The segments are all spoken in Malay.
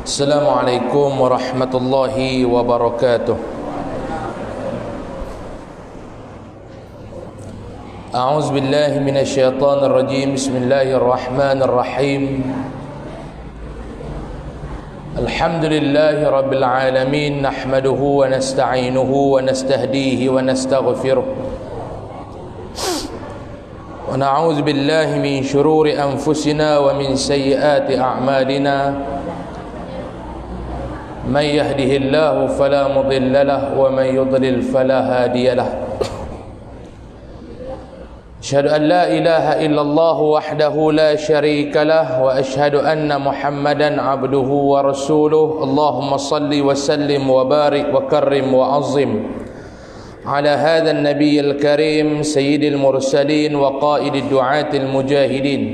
Assalamualaikum warahmatullahi wabarakatuh. A'udzu billahi minasyaitonir rajim. Bismillahirrahmanirrahim. Alhamdulillahi rabbil alamin, nahmaduhu wa nasta'inuhu wa nastahdihi wa nastaghfiruh. Wa na'udzu billahi min shururi anfusina wa min sayyiati a'malina. من يهده الله فلا مضل له ومن يضلل فلا هادي له. أشهد أن لا إله إلا الله وحده لا شريك له وأشهد أن محمدا عبده ورسوله. اللهم صل وسلم وبارك وكرم وعظم على هذا النبي الكريم سيد المرسلين وقائد الدعاة المجاهدين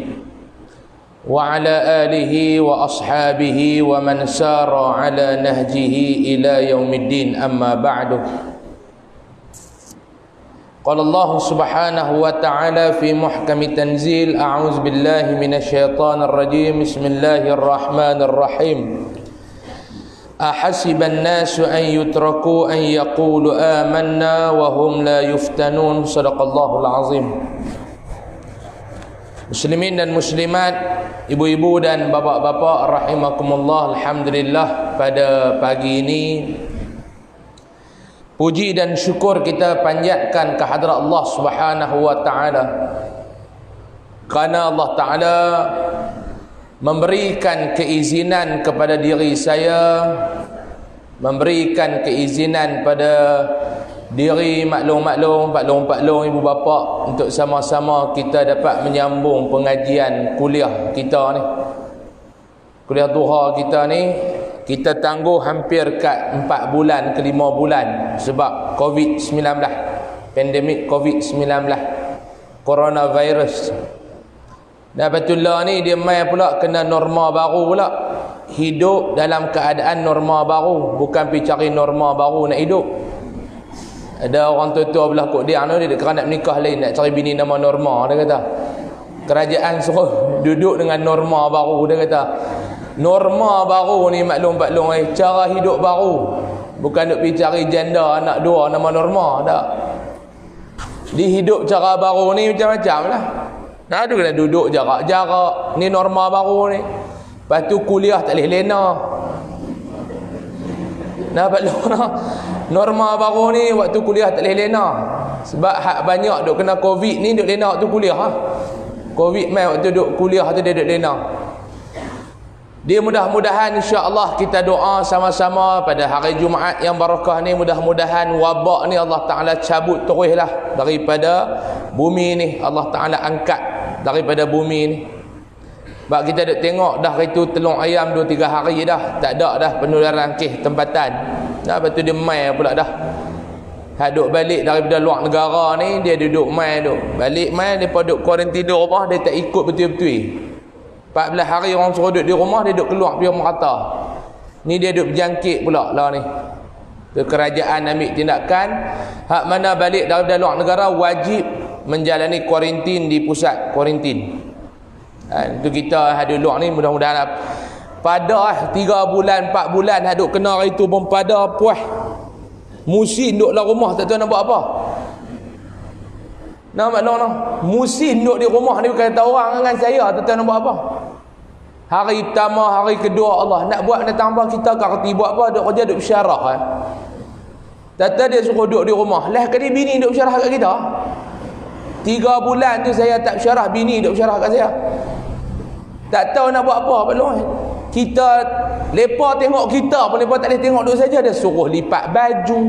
وعلى آله وأصحابه ومن سار على نهجه إلى يوم الدين. أما بعد، قال الله سبحانه وتعالى في محكم تنزيل: أعوذ بالله من الشيطان الرجيم. بسم الله الرحمن الرحيم. أحسب الناس أن يتركوا أن يقولوا آمنا وهم لا يفتنون. صدق الله العظيم. Muslimin dan muslimat, ibu-ibu dan bapak-bapak rahimakumullah, alhamdulillah, pada pagi ini puji dan syukur kita panjatkan kehadrat Allah Subhanahu wa taala, kerana Allah taala memberikan keizinan kepada diri saya, memberikan keizinan pada diri maklum-maklum, paklong-paklong, ibu bapa, untuk sama-sama kita dapat menyambung pengajian kuliah kita ni. Kuliah duha kita ni kita tangguh hampir kat 4 bulan ke 5 bulan sebab COVID-19, pandemik COVID-19, coronavirus. Dan betullah ni dia mai pula kena norma baru pula. Hidup dalam keadaan norma baru, bukan pergi cari norma baru nak hidup. Ada orang tua-tua belah kok dia kerana nak menikah lain, nak cari bini nama Norma, dia kata. Kerajaan suruh duduk dengan norma baru, dia kata. Norma baru ni maklum-maklum, cara hidup baru. Bukan nak pergi cari janda anak dua nama Norma, tak. Di hidup cara baru ni macam-macam lah. Nah, tu kena duduk jarak-jarak. Ni norma baru ni. Lepas tu kuliah tak boleh lena. Nah, norma baru ni waktu kuliah tak boleh lena. Sebab hak banyak duk kena COVID ni duk lena waktu kuliah. COVID mai waktu duk kuliah tu dia duk lena. Dia mudah-mudahan insya-Allah kita doa sama-sama pada hari Jumaat yang barakah ni, mudah-mudahan wabak ni Allah Taala cabut teruslah daripada bumi ni. Allah Taala angkat daripada bumi ni. Sebab kita duk tengok dah itu telung ayam 2-3 hari dah tak ada dah penularan kes tempatan. Dah betul dia mai pula dah. Hak duk balik daripada luar negara ni, dia duduk mai duk. Balik mai depa duk kuarantin di rumah, dia tak ikut betul-betul. 14 hari orang suruh duduk di rumah, dia duk keluar pergi merata. Ni dia duk berjangkit pula lah ni. Tu kerajaan ambil tindakan, hak mana balik daripada luar negara wajib menjalani kuarantin di pusat kuarantin. Itu kita hadut luar ni, mudah-mudahan pada 3 bulan 4 bulan hadut kena hari tu pun pada puas musim duduk dalam rumah tak tahu nak buat apa. Nampak no musim duduk di rumah ni bukan kata orang dengan saya tak tahu nak buat apa. Hari pertama, hari kedua, Allah nak buat nak tambah kita kerti buat apa, duk kerja duk bersyarah Tata dia suruh duduk di rumah. Lah kali bini duk bersyarah kat kita. 3 bulan tu saya tak bersyarah, bini duk bersyarah kat saya. Tak tahu nak buat apa belum. Kita lepa tengok kita pun lepa tak boleh tengok duk saja, dia suruh lipat baju.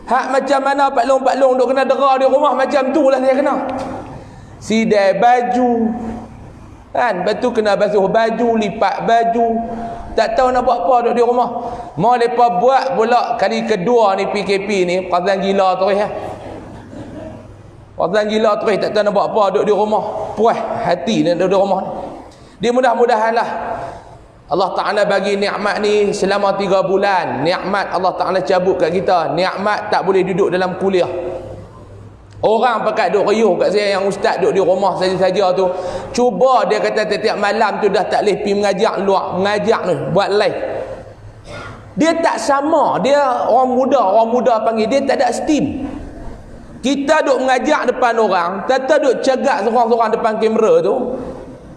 Hak macam mana paklong-paklong duk kena dera di rumah macam tu lah saya kena. Sidai baju. Kan, lepas tu kena basuh baju, lipat baju. Tak tahu nak buat apa duk di rumah. Mau lepa buat pula kali kedua ni PKP ni, perasaan gila terus ya. Orang gila terus tak tahu nak buat apa, duduk di rumah. Puas hati nak duduk di rumah ni. Dia mudah-mudahanlah Allah Ta'ala bagi nikmat ni selama 3 bulan. Nikmat Allah Ta'ala cabut kat kita. Nikmat tak boleh duduk dalam kuliah. Orang pakat duk riuh kat saya, yang ustaz duk di rumah saja-saja tu. Cuba dia kata tiap malam tu dah tak boleh pergi mengajak luar, mengajak ni buat live. Dia tak sama, dia orang muda panggil, dia tak ada steam. Kita duk mengajak depan orang, tata duk cegak seorang-seorang depan kamera tu.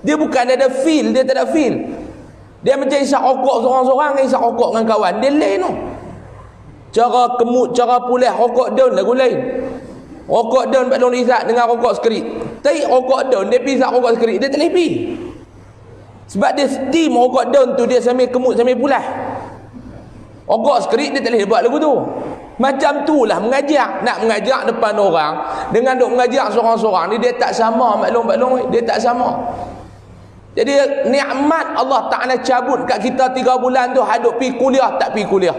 Dia bukan ada feel, dia tak ada feel. Dia macam isap rokok seorang-seorang, isap rokok dengan kawan, dia lain tu. Cara kemut, cara pulih rokok daun lagu lain. Rokok daun Pak Long isap dengan rokok skrit. Tapi rokok daun dia pergi isap rokok skrit, dia tak boleh pergi. Sebab dia steam rokok daun tu, dia sambil kemut sambil pulih. Rokok skrit dia tak boleh buat lagu tu. Macam tu lah mengajak. Nak mengajak depan orang dengan duk mengajak seorang-seorang ni, dia tak sama maklum, dia tak sama. Jadi nikmat Allah Ta'ala cabut kat kita 3 bulan tu, haduk pi kuliah tak pi kuliah.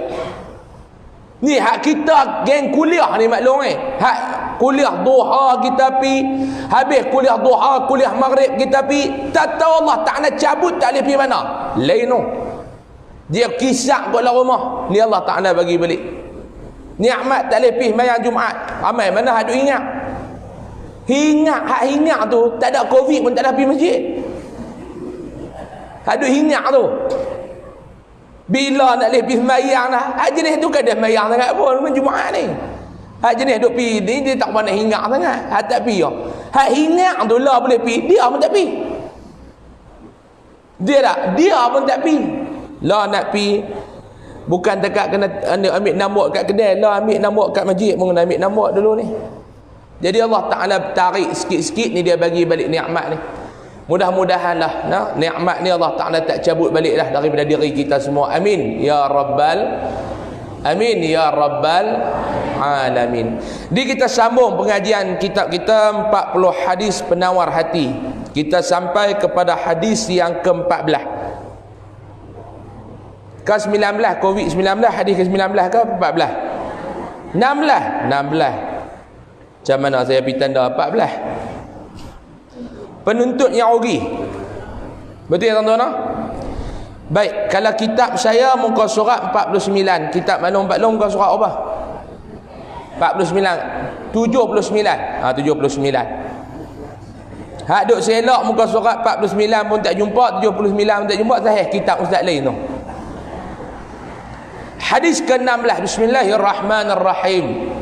Ni hak kita geng kuliah ni maklum hak kuliah duha kita pi, habis kuliah duha, kuliah maghrib kita pi, tak tahu Allah Ta'ala cabut tak boleh pi mana. Lain tu. Dia kisah kat dalam rumah. Ni Allah Ta'ala bagi balik. Nikmat tak boleh pergi mayang Jumaat. Ramai mana haduk ingat. Hak ingat tu, tak ada Covid pun tak ada pergi masjid. Haduk ingat tu. Bila nak boleh pergi mayang dah. Hak jenis tu kan dah mayang sangat pun Jumaat ni. Hak jenis duk pergi ni, dia tak pandai ingat sangat. Hak tak pergi. Hak ingat tu lah boleh pergi, dia pun tak pergi. Dia pun tak pergi. Lah nak pergi, bukan dekat kena ambil nombor kat kedai, lah ambil nombor kat masjid pun kena ambil nombor dulu ni. Jadi Allah Ta'ala tarik sikit-sikit ni, dia bagi balik nikmat ni. Mudah-mudahan lah nikmat ni Allah Ta'ala tak cabut balik dah daripada diri kita semua. Amin ya rabbal alamin. Jadi kita sambung pengajian kitab kita 40 hadis penawar hati. Kita sampai kepada hadis yang ke-14. Ke-19, Covid-19, hadis ke-19 ke 14? 16. Macam mana saya pergi tanda 14? Penuntut yang rugi. Betul ya tuan-tuan? Baik, kalau kitab saya muka surat 49. Kitab mana Pak Long muka surat apa? 49. 79. 79. Hak duk selok muka surat 49 pun tak jumpa, 79 pun tak jumpa, sahih kitab ustaz lain tu. Hadis ke-16. Bismillahirrahmanirrahim.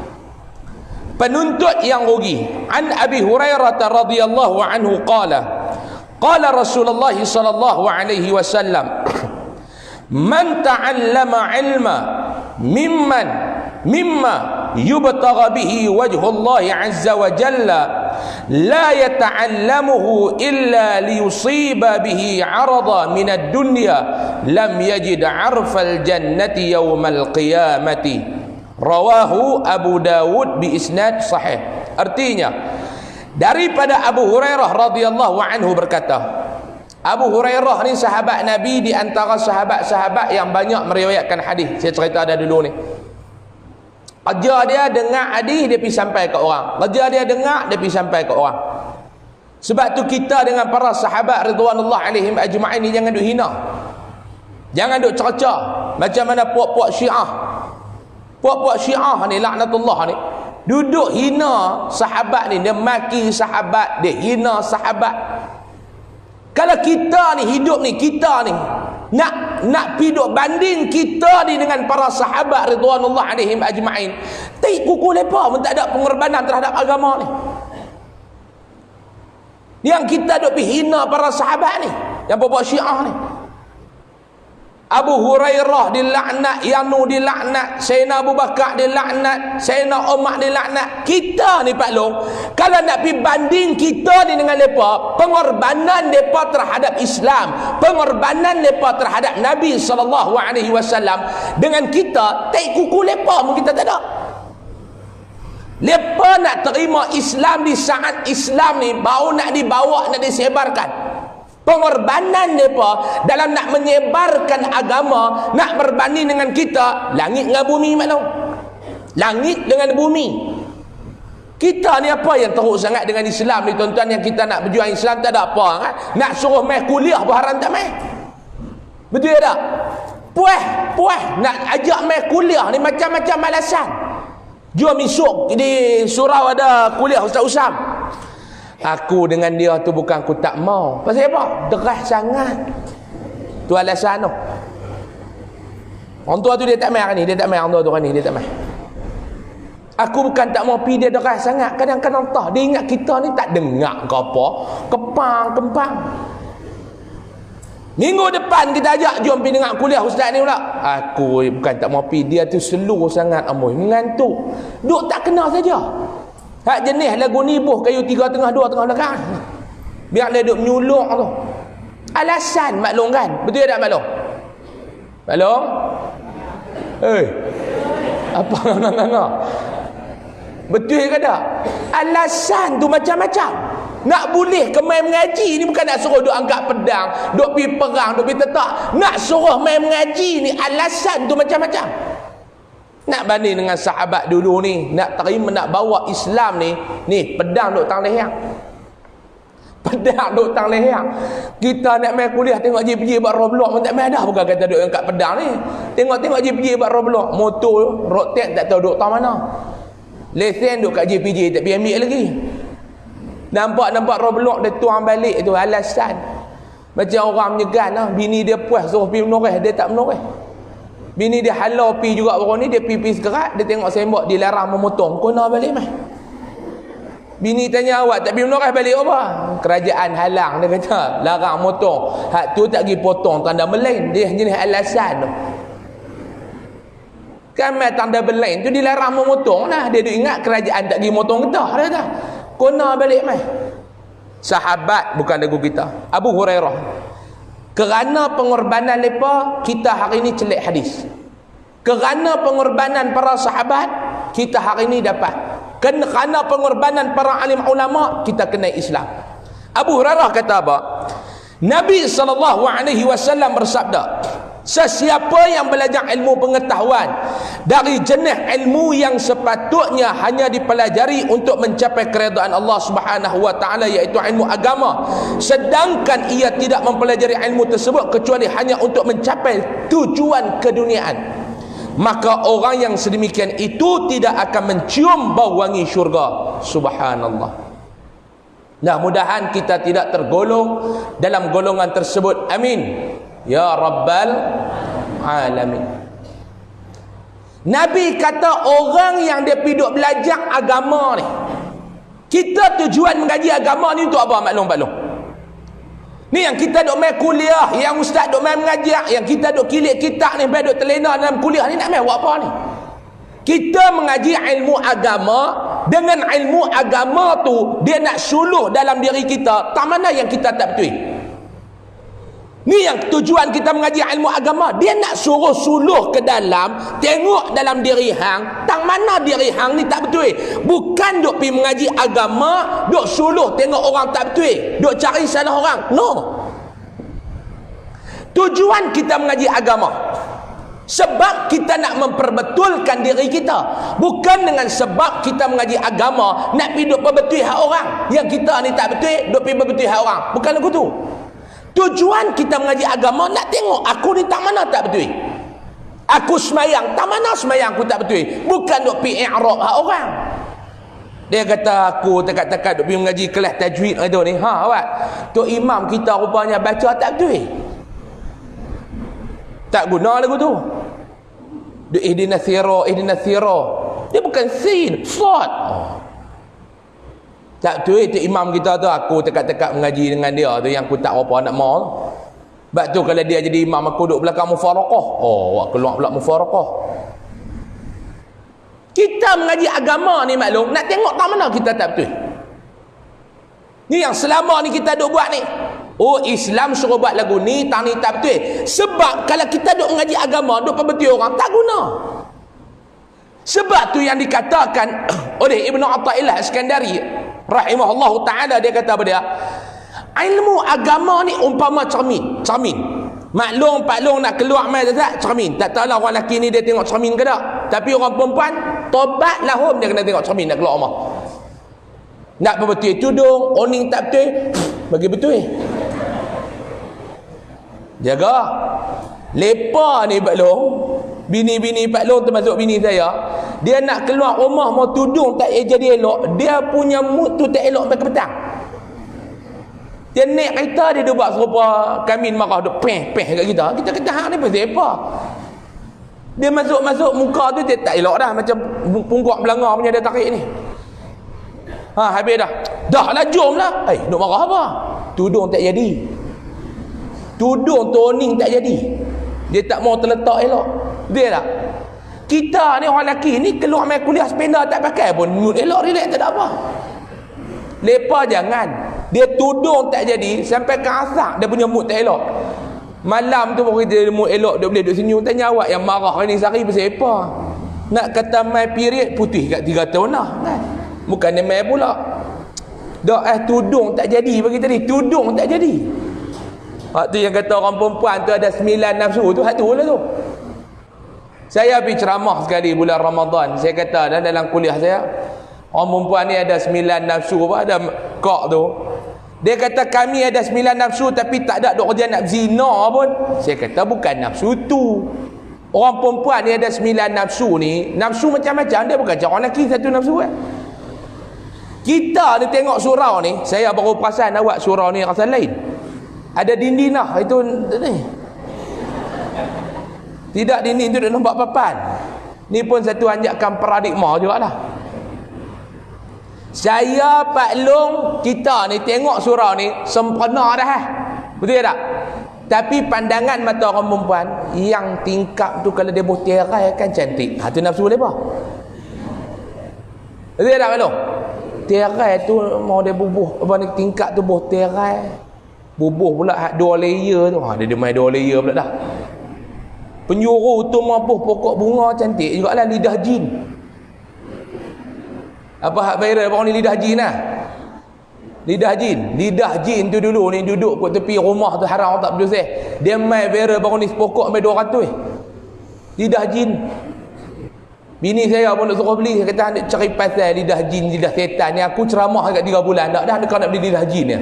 Penuntut yang rugi. An Abi Hurairah radhiyallahu anhu qala Rasulullah sallallahu alaihi wasallam, man ta'allama ilma mimma yubtagha bihi wajhullah azza wa jalla la yata'allamuhu illa liyusiba bihi 'arada min ad-dunya lam yajid 'arfal jannati yawmal qiyamati. Rawahu Abu Dawud bi isnad sahih. Artinya daripada Abu Hurairah radhiyallahu anhu berkata, Abu Hurairah ni sahabat Nabi, di antara sahabat-sahabat yang banyak meriwayatkan hadis. Saya cerita dah dulu ni. Kerja dia dengar hadis, dia pergi sampai ke orang. Kerja dia dengar, dia pergi sampai ke orang. Sebab tu kita dengan para sahabat ridwanullah alaihim ajma'in ni jangan duk hina. Jangan duk cerca macam mana puak-puak Syiah. Puak-puak Syiah ni laknatullah ni duduk hina sahabat ni, dia maki sahabat, dia hina sahabat. Kalau kita ni hidup ni, kita ni nak piduk banding kita ni dengan para sahabat ridwanullah alaihim ajma'in, tai kuku lepa pun tak ada pengorbanan terhadap agama ni. Yang kita duk hina para sahabat ni, yang puak-puak Syiah ni. Abu Hurairah dilaknat, Yanu dilaknat, Sayyidina Abu Bakar dilaknat, Sayyidina Umar dilaknat. Kita ni Pak Long, kalau nak pergi banding kita ni dengan mereka, pengorbanan mereka terhadap Islam, pengorbanan mereka terhadap Nabi SAW dengan kita, tak kuku mereka pun kita tak ada. Mereka nak terima Islam di saat Islam ni baru nak dibawa, nak disebarkan. Pengorbanan mereka dalam nak menyebarkan agama, nak berbanding dengan kita, langit dengan bumi maklum. Langit dengan bumi. Kita ni apa yang teruk sangat dengan Islam ni tuan-tuan, yang kita nak berjuang Islam tak ada apa kan? Nak suruh mai kuliah pun haram tak mai. Betul tak? Puas nak ajak mai kuliah ni macam-macam alasan. Jom esok di surau ada kuliah Ustaz Usam. Aku dengan dia tu bukan aku tak mau. Pasal apa? Derah sangat. Tu alasan tu. Orang tua tu dia tak main ni, dia tak main orang tua tu ni, dia tak main. Aku bukan tak mau pergi, dia deras sangat. Kadang-kadang tak, dia ingat kita ni tak dengar ke apa, kempang. Minggu depan kita ajak, jom pergi dengar kuliah Ustaz ni pula. Aku bukan tak mau pergi, dia tu slow sangat amoy, mengantuk. Duk tak kenal saja. Hak jenis lagu nibuh kayu 3 tengah 2 tengah belakang. Biar dia duk menyuluk tu. Alasan maklum kan? Betul tak maklum? Maklum? Apa nganga-nganga? Betul ke tak? Alasan tu macam-macam. Nak boleh ke main mengaji ni bukan nak suruh duk angkat pedang, duk pergi perang, duk pergi tetak. Nak suruh main mengaji ni alasan tu macam-macam. Nak banding dengan sahabat dulu ni, nak terima, nak bawa Islam ni pedang duk tang leher. Pedang duk tang leher. Kita nak main kuliah tengok JPJ buat Roblox pun tak main dah, bukan kata duk angkat pedang ni. Tengok JPJ buat Roblox, motor, road tag tak tahu duk tang mana. Lesen duk kat JPJ tak pergi ambil lagi. Nampak Roblox dia tuang balik tu alasan. Macam orang menyegan lah, bini dia puas suruh pergi menoreh, dia tak menoreh. Bini dia halau pi juga baru ni, dia pi sekerat, dia tengok sembok dilarang memotong, kena balik mai. Bini tanya, awak tak pergi menoreh balik apa? Kerajaan halang, dia kata larang motong. Hak tu tak pergi potong tanda melain, dia jenis alasan tu. Kan tanda belain tu dilarang memotong lah. Dia ingat kerajaan tak pergi motong getah. Dia kata kena balik mai. Sahabat bukan lagu kita, Abu Hurairah, kerana pengorbanan mereka kita hari ini celik hadis. Kerana pengorbanan para sahabat kita hari ini dapat. Kerana pengorbanan para alim ulama kita kena Islam. Abu Hurairah kata apa? Nabi SAW bersabda, sesiapa yang belajar ilmu pengetahuan dari jenis ilmu yang sepatutnya hanya dipelajari untuk mencapai keredaan Allah Subhanahu wa taala, iaitu ilmu agama, sedangkan ia tidak mempelajari ilmu tersebut kecuali hanya untuk mencapai tujuan keduniaan, maka orang yang sedemikian itu tidak akan mencium bau wangi syurga. Subhanallah. Nah, mudahan kita tidak tergolong dalam golongan tersebut. Amin ya Rabbal Alamin. Nabi kata orang yang dia pergi duk belajar agama ni, kita tujuan mengaji agama ni untuk apa maklum? Ni yang kita duk main kuliah, yang ustaz duk main mengajar, yang kita duk kilik kitab ni, main duk terlena dalam kuliah ni, nak main buat apa ni? Kita mengaji ilmu agama, dengan ilmu agama tu dia nak suluh dalam diri kita, tak mana yang kita tak betul. Ni yang tujuan kita mengaji ilmu agama, dia nak suruh suluh ke dalam, tengok dalam diri hang, tang mana diri hang ni tak betul. Bukan duk pergi mengaji agama, duk suluh tengok orang tak betul, duk cari salah orang. No. Tujuan kita mengaji agama sebab kita nak memperbetulkan diri kita, bukan dengan sebab kita mengaji agama nak pergi duk perbetul hak orang. Yang kita ni tak betul, duk pergi perbetul hak orang. Bukan lagu tu. Tujuan kita mengaji agama nak tengok aku ni tak mana tak betul. Aku semayang, tak mana semayang aku tak betul. Bukan duk pergi i'rab hak orang. Dia kata aku tekat-tekat duk pergi mengaji kelas tajwid itu ni. Awak, tok imam kita rupanya baca tak betul. Tak guna lagu tu. Ihdinas sirah. Dia bukan sin, sad. Tak betul itu imam kita tu. Aku tekat-tekat mengaji dengan dia tu, yang aku tak apa nak mau. Sebab tu kalau dia jadi imam, aku duduk belakang mufaraqah. Awak keluar pula mufaraqah. Kita mengaji agama ni maklum, nak tengok tak mana kita tak betul. Ni yang selama ni kita duk buat ni. Oh, Islam suruh buat lagu ni, tang ni tak betul. Sebab kalau kita duk mengaji agama, duk perbetul orang, tak guna. Sebab tu yang dikatakan oleh Ibnu Athaillah Iskandari rahimahullah ta'ala, dia kata apa dia? Ilmu agama ni umpama cermin. Maklum Pak Long nak keluar mai tak? Cermin. Tak tahulah orang lelaki ni dia tengok cermin ke tak. Tapi orang perempuan tobat lahum dia kena tengok cermin nak keluar rumah. Nak perbetul tudung, oning tak betul, bagi betul. Jaga. Lepa ni Pak Long, bini-bini Pak Long termasuk bini saya, Dia nak keluar rumah mau tudung tak jadi elok, dia punya mood tu tak elok sampai ke petang. Dia naik kereta, dia buat serupa Kamin marah, duk peh kat kita. Kita kata hang ni pasal apa? Dia masuk muka tu dia tak elok dah, macam pungguk belanga punya dia tarik ni. Habis dah. Dah lah, jom lah. Nak marah apa? Tudung tak jadi. Tudung toning tak jadi. Dia tak mau terletak elok. Dia tak? Kita ni orang lelaki ni keluar main kuliah sepeda tak pakai pun mood elok, relax, tak ada apa. Lepas jangan. Dia tudung tak jadi sampai ke asar dia punya mood tak elok. Malam tu baru dia mood elok, dia boleh duduk senyum. Tanya awak yang marah ni sehari pasal apa? Nak kata my period putih kat 3 tahun lah kan? Bukan dia main pula. Dah tudung tak jadi bagi tadi. Tudung tak jadi. Hak tu yang kata orang perempuan tu ada 9 nafsu tu, hak tu lah tu. Saya pergi ceramah sekali bulan Ramadan. Saya kata dalam kuliah saya, orang perempuan ni ada 9 nafsu apa, ada kok tu. Dia kata kami ada 9 nafsu tapi tak ada duk kerja nak zina pun. Saya kata bukan nafsu tu. Orang perempuan ni ada 9 nafsu ni, nafsu macam-macam, dia bukan macam orang lelaki satu nafsu kan. Kita ni tengok surau ni, saya baru perasan awak surau ni rasa lain. Ada dinding lah, itu ni. Tidak dinding tu dia nampak papan. Ni pun satu anjakan paradigma jugalah. Saya Pak Long, kita ni tengok surau ni sempurna dah betul tak? Tapi pandangan mata orang perempuan yang tingkap tu kalau dia buh tirai kan cantik. Tu nafsu lepas. Betul tak Pak Long? Tirai tu mau dia bubuh apa ni, tingkap tu buh tirai. Bubuh pula 2 layer tu. Dia main 2 layer pula dah. Penjuru tu mampu pokok bunga cantik jugalah, lidah jin. Apa hak viral orang ni lidah jin lah. Lidah jin tu dulu ni duduk kat tepi rumah tu haram tak berdoseh. Dia main viral baru ni sepokok sampai 200. Lidah jin. Bini saya pun nak suruh beli, saya kata nak cari pasal lidah jin, lidah setan ni. Aku ceramah dekat 3 bulan dah dekat nak beli lidah jin ni.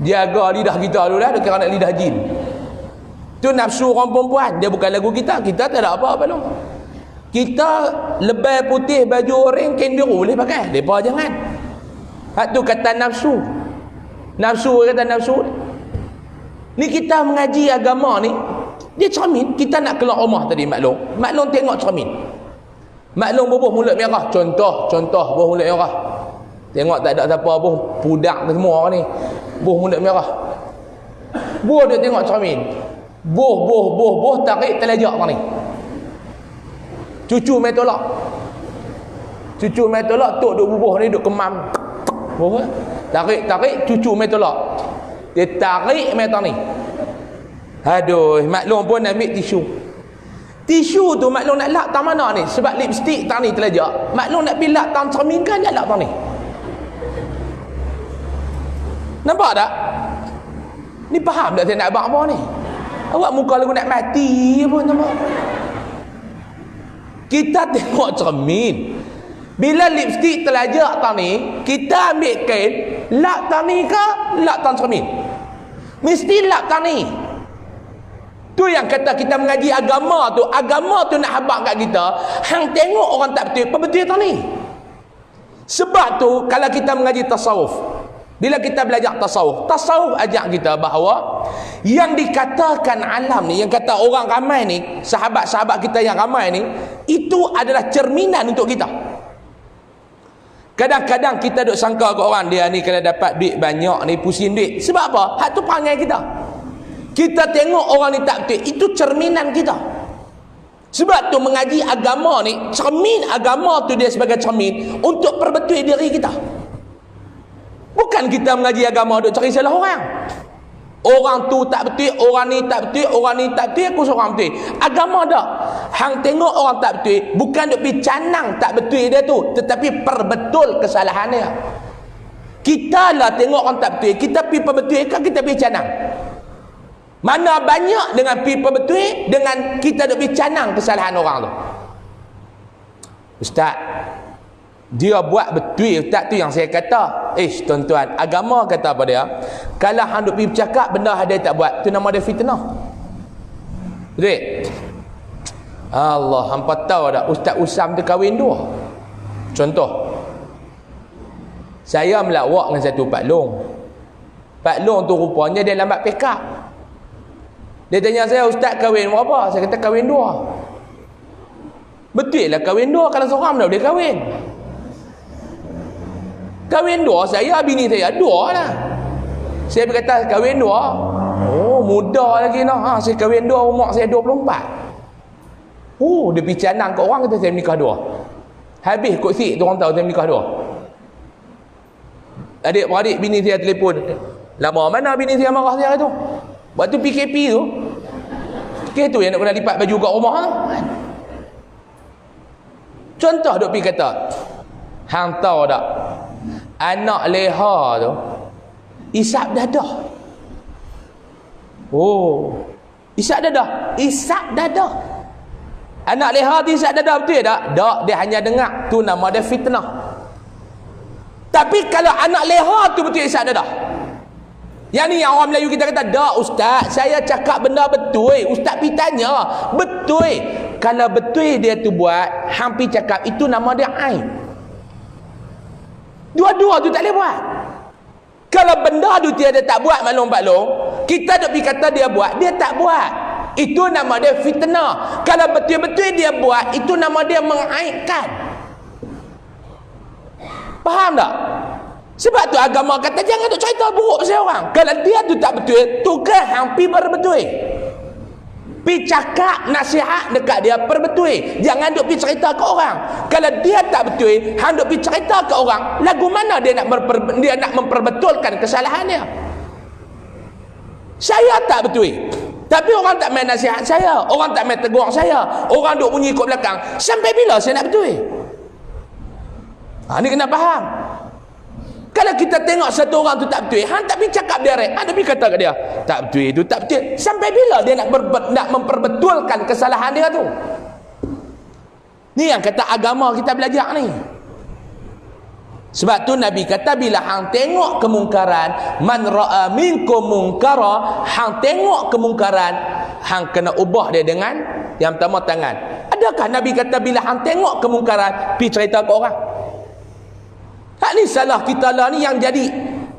Jaga lidah kita dulu dah dekat nak lidah jin. Tu nafsu orang perempuan, dia bukan lagu kita. Kita tak ada apa-apa dong. Kita lebay putih baju orang kenderu boleh pakai. Depa jangan. Hak tu kata nafsu. Nafsu kata nafsu. Ni kita mengaji agama ni, dia cermin. Kita nak keluar rumah tadi Maklum. Maklum tengok cermin. Maklum bubuh mulut merah. Contoh bubuh mulut merah. Tengok tak ada siapa bubuh pudak semua orang ni. Bubuh mulut merah. Bubuh dia tengok cermin. Buh tarik telajak orang ni. Cucu mai tolak. Tok duk bubuh ni duk kemam. Bubuh tarik cucu mai tolak. Dia tarik mai tang ni. Aduh, Maklum pun ambil tisu. Tisu tu Maklum nak lap tang mana ni? Sebab lipstick tang ni telajak. Maklum nak pilak tang cermin kan, nak lap tang ni. Nampak tak? Ni faham tak saya nak buat apa ni? Awak muka lagu nak mati pun nama. Kita tengok cermin. Bila lipstick telajak tang ni, kita ambil kain, lap tang ni ke lap tang cermin? Mesti lap tang ni. Tu yang kata kita mengaji agama tu. Agama tu nak habaq kat kita, hang tengok orang tak betul, apa betul tang ni? Sebab tu kalau kita mengaji tasawuf, bila kita belajar tasawuf ajak kita bahawa yang dikatakan alam ni, yang kata orang ramai ni, sahabat-sahabat kita yang ramai ni, itu adalah cerminan untuk kita. Kadang-kadang kita duk sangka ke orang, dia ni kalau dapat duit banyak ni pusing duit. Sebab apa? Hak tu perangai kita. Kita tengok orang ni tak betul, itu cerminan kita. Sebab tu mengaji agama ni, cermin agama tu dia sebagai cermin untuk perbetul diri kita. Bukan kita mengaji agama duk cari salah orang. Orang tu tak betul, orang ni tak betul, orang ni tak betul, aku seorang betul. Agama tak. Hang tengok orang tak betul, bukan duk pergi canang tak betul dia tu, tetapi perbetul kesalahan dia. Kita lah tengok orang tak betul, kita pergi perbetulkan, kita pergi canang. Mana banyak dengan pergi perbetul dengan kita duk pergi canang kesalahan orang tu. Ustaz, dia buat betul tak tu yang saya kata. Tuan-tuan, agama kata apa dia? Kalau hang duk pergi bercakap benda dia tak buat, tu nama dia fitnah. Betul? Allah, hampa tahu tak Ustaz Usam tu kahwin dua. Contoh, saya melawak dengan satu Pak Long. Pak Long tu rupanya dia lambat pick up. Dia tanya saya, Ustaz kahwin berapa? Saya kata kahwin dua. Betul lah kahwin dua, kalau seorang dah boleh kahwin. Kahwin dua, saya bini saya dua lah. Saya berkata kahwin dua. Oh, muda lagi noh. Saya kahwin dua, umur saya 24. Oh, dia pergi canang kat orang kata saya menikah dua. Habis kot sik tu orang tahu saya menikah dua. Adik-beradik bini saya telefon. Lama mana bini saya marah saya tu? Waktu PKP tu. Kes tu yang nak kena lipat baju kat rumah tu. Contoh duk pergi kata, hang tahu tak? Anak leha tu isap dadah. Oh, isap dadah. Isap dadah. Anak leha tu isap dadah betul tak? Tak, dia hanya dengar. Tu nama dia fitnah. Tapi kalau anak leha tu betul isap dadah. Yang ni yang orang Melayu kita kata, tak Ustaz, saya cakap benda betul. Ustaz pergi tanya. Betul. Kalau betul dia tu buat, hampir cakap, itu nama dia aib. Dua-dua tu tak boleh buat. Kalau benda tu dia tak buat, maklum Pak Long, kita duk pergi kata dia buat, dia tak buat. Itu nama dia fitnah. Kalau betul-betul dia buat, itu nama dia mengaibkan. Faham tak? Sebab tu agama kata jangan duk cerita buruk pasal orang. Kalau dia tu tak betul, tugas hampir berbetul. Pi cakap nasihat dekat dia perbetul. Jangan duk pi cerita ke orang. Kalau dia tak betul, hang duk pi cerita ke orang, lagu mana dia nak memperbetulkan kesalahan dia? Saya tak betul. Tapi orang tak main nasihat saya, orang tak main tegur saya, orang duk bunyi kat belakang. Sampai bila saya nak betul? Ni kena faham. Kalau kita tengok satu orang tu tak betul, hang tak pergi cakap dia rek, tapi kata kat dia, tak betul itu, tak betul. Sampai bila dia nak memperbetulkan kesalahan dia tu? Ni yang kata agama kita belajar ni. Sebab tu Nabi kata bila hang tengok kemungkaran, man ra'a minkum munkara, hang tengok kemungkaran, hang kena ubah dia dengan yang pertama tangan. Adakah Nabi kata bila hang tengok kemungkaran, pi cerita ke orang? Tak ni salah kita lah ni yang jadi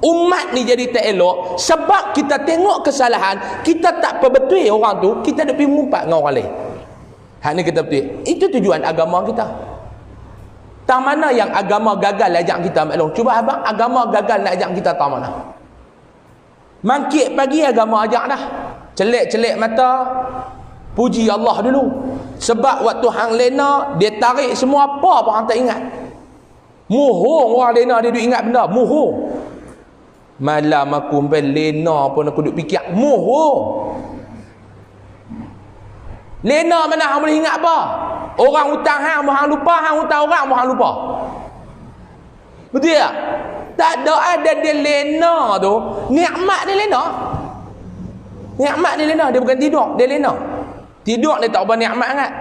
umat ni jadi tak elok sebab kita tengok kesalahan, kita tak perbetul orang tu, kita duk pergi mengumpat dengan orang lain. Hak ni kita betul. Itu tujuan agama kita. Tang mana yang agama gagal ajak kita maklum. Cuba abang agama gagal nak ajak kita tang mana? Mangkit pagi agama ajak dah. Celek-celek mata puji Allah dulu. Sebab waktu hang lena dia tarik semua apa pun hang tak ingat. Muhung orang lena dia duk ingat benda, muhung. Malam aku sampai lena pun aku duk fikir, muhung. Lena mana hang boleh ingat apa? Orang hutang hang lupa, hang hutang orang hang lupa. Betul tak? Tak ada dia lena tu, nikmat dia lena. Nikmat dia lena, dia bukan tidur, dia lena. Tidur dia tak apa nikmat sangat.